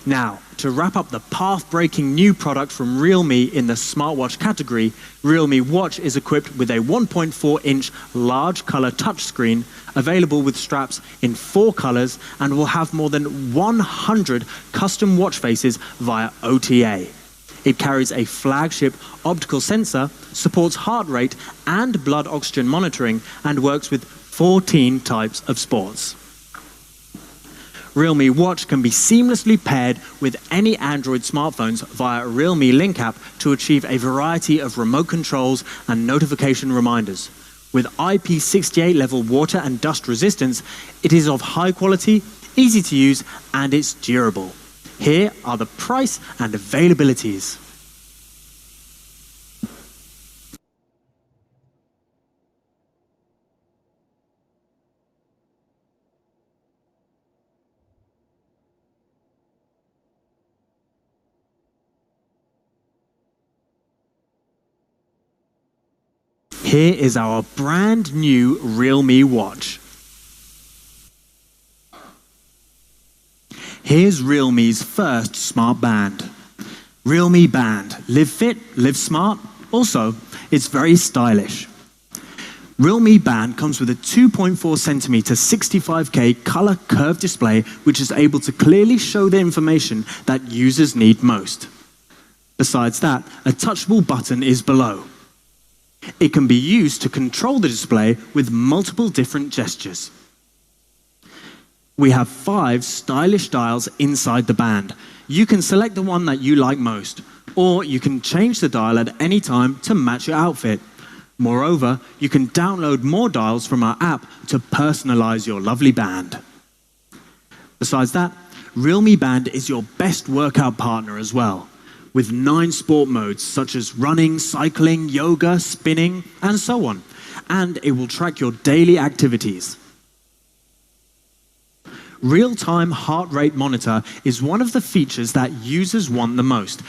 Now, to wrap up the path-breaking new product from Realme in the smartwatch category, Realme Watch is equipped with a 1.4-inch large color touchscreen available with straps in 4 colors and will have more than 100 custom watch faces via OTA. It carries a flagship optical sensor, supports heart rate and blood oxygen monitoring, and works with 14 types of sports. Realme Watch can be seamlessly paired with any Android smartphones via Realme Link app to achieve a variety of remote controls and notification reminders. With IP68 level water and dust resistance, it is of high quality, easy to use, and it's durable. Here are the price and availabilities. Here is our brand new Realme Watch. Here's Realme's first smart band. Realme Band. Live fit, live smart. Also, it's very stylish. Realme Band comes with a 2.4 centimeter 65K color curved display which is able to clearly show the information that users need most. Besides that, a touchable button is below. It can be used to control the display with multiple different gestures. We have 5 stylish dials inside the band. You can select the one that you like most, or you can change the dial at any time to match your outfit. Moreover, you can download more dials from our app to personalize your lovely band. Besides that, Realme Band is your best workout partner as well, with 9 sport modes such as running, cycling, yoga, spinning, and so on. And it will track your daily activities. Real-time heart rate monitor is one of the features that users want the most.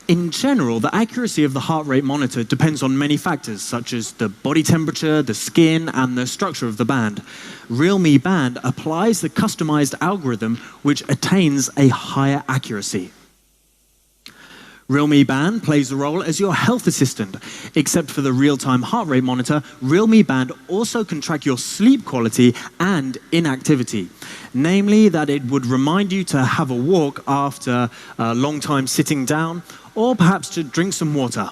In general, the accuracy of the heart rate monitor depends on many factors, such as the body temperature, the skin, and the structure of the band. Realme Band applies the customized algorithm which attains a higher accuracy. Realme Band plays a role as your health assistant. Except for the real-time heart rate monitor, Realme Band also can track your sleep quality and inactivity. Namely, that it would remind you to have a walk after a long time sitting down, or perhaps to drink some water.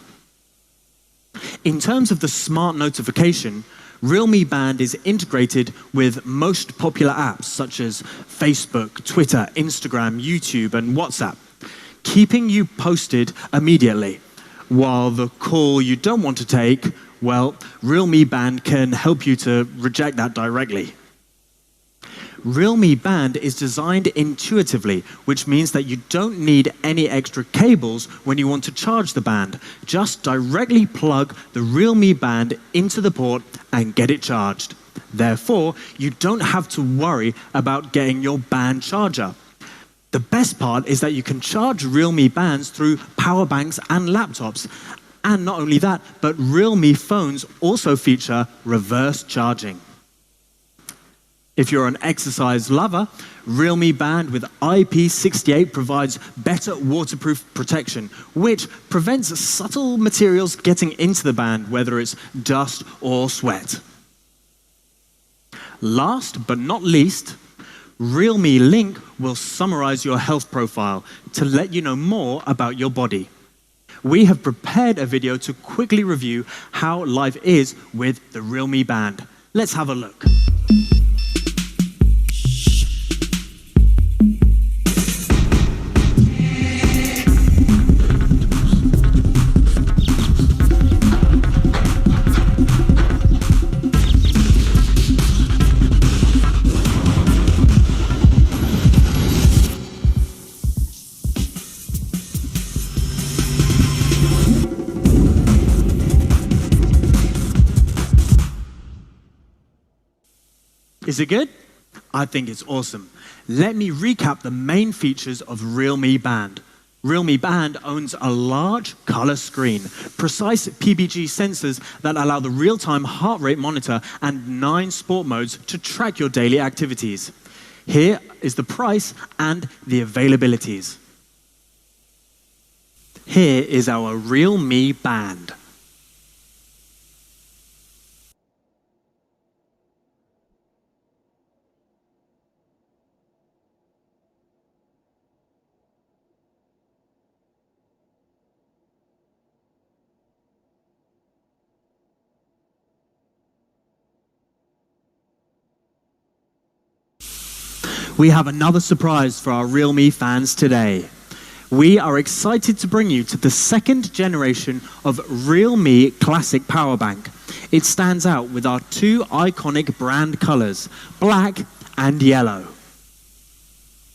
In terms of the smart notification, Realme Band is integrated with most popular apps such as Facebook, Twitter, Instagram, YouTube, and WhatsApp, keeping you posted immediately. While the call you don't want to take, well, Realme Band can help you to reject that directly. Realme Band is designed intuitively, which means that you don't need any extra cables when you want to charge the band. Just directly plug the Realme Band into the port and get it charged. Therefore, you don't have to worry about getting your band charger. The best part is that you can charge Realme bands through power banks and laptops. And not only that, but Realme phones also feature reverse charging. If you're an exercise lover, Realme Band with IP68 provides better waterproof protection, which prevents subtle materials getting into the band, whether it's dust or sweat. Last but not least, Realme Link will summarize your health profile to let you know more about your body. We have prepared a video to quickly review how life is with the Realme Band. Let's have a look. Is it good? I think it's awesome. Let me recap the main features of Realme Band. Realme Band owns a large color screen, precise PBG sensors that allow the real-time heart rate monitor, and 9 sport modes to track your daily activities. Here is the price and the availabilities. Here is our Realme Band. We have another surprise for our Realme fans today. We are excited to bring you to the 2nd generation of Realme Classic Power Bank. It stands out with our 2 iconic brand colors, black and yellow.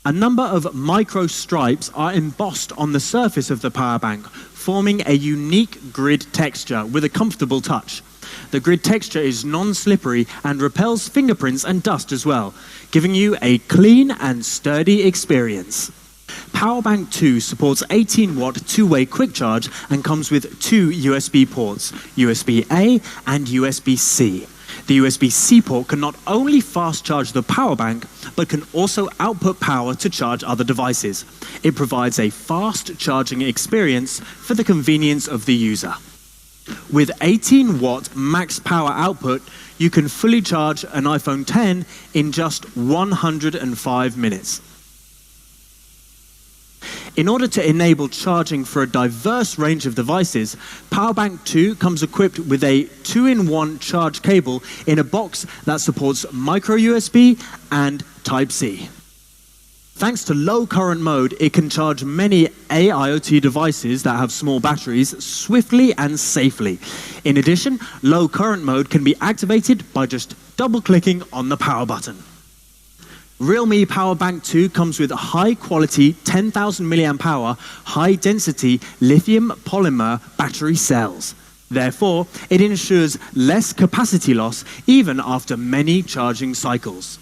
A number of micro stripes are embossed on the surface of the power bank, forming a unique grid texture with a comfortable touch. The grid texture is non-slippery and repels fingerprints and dust as well, giving you a clean and sturdy experience. Powerbank 2 supports 18-watt two-way quick charge and comes with 2 USB ports, USB-A and USB-C. The USB-C port can not only fast charge the power bank, but can also output power to charge other devices. It provides a fast charging experience for the convenience of the user. With 18-watt max power output, you can fully charge an iPhone X in just 105 minutes. In order to enable charging for a diverse range of devices, Powerbank 2 comes equipped with a 2-in-1 charge cable in a box that supports micro USB and Type-C. Thanks to low current mode, it can charge many AIoT devices that have small batteries swiftly and safely. In addition, low current mode can be activated by just double-clicking on the power button. Realme Powerbank 2 comes with high-quality 10,000 mAh, high-density lithium polymer battery cells. Therefore, it ensures less capacity loss even after many charging cycles.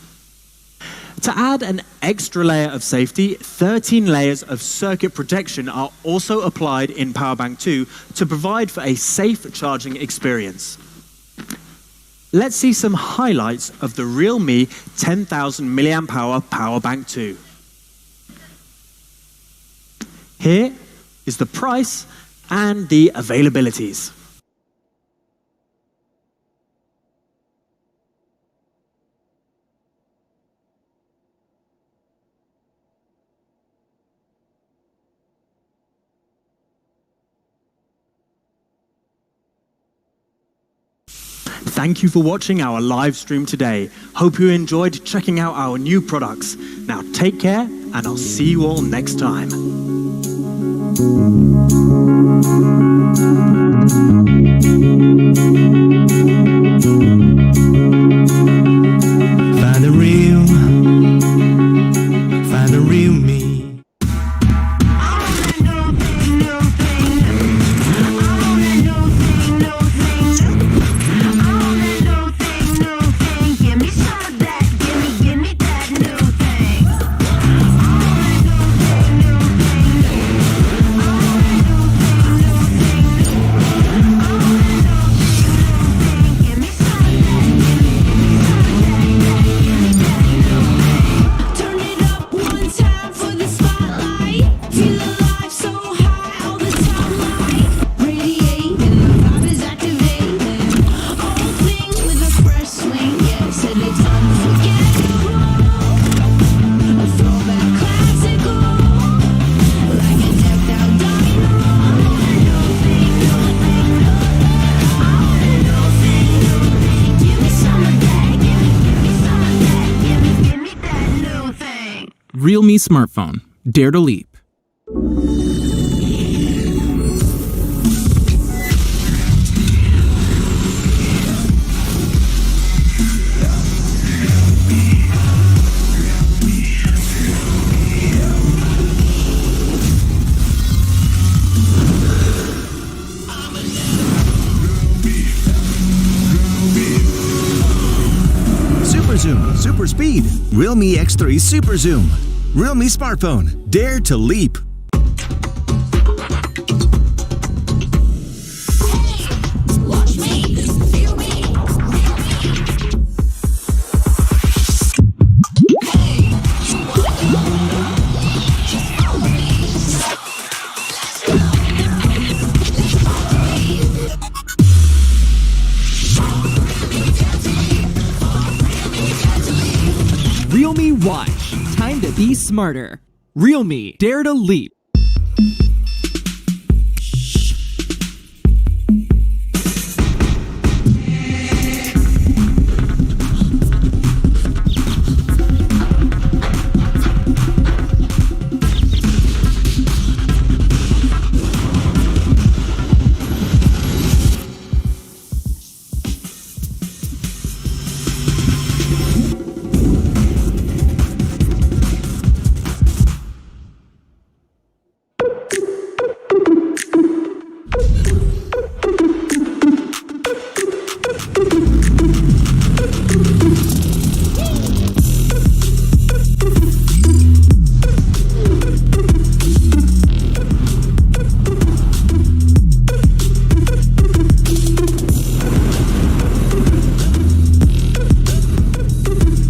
To add an extra layer of safety, 13 layers of circuit protection are also applied in Powerbank 2 to provide for a safe charging experience. Let's see some highlights of the Realme 10,000 mAh Powerbank 2. Here is the price and the availabilities. Thank you for watching our live stream today. Hope you enjoyed checking out our new products. Now take care, and I'll see you all next time. Find the real me. Realme smartphone. Dare to leap. Super Zoom, Super Speed, Realme X3 Super Zoom, Realme smartphone, dare to leap. Realme Watch. Time to be smarter. Realme Dare to Leap.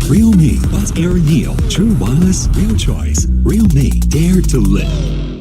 Realme, Buzz Air Neo, true wireless, real choice. Realme, dare to live.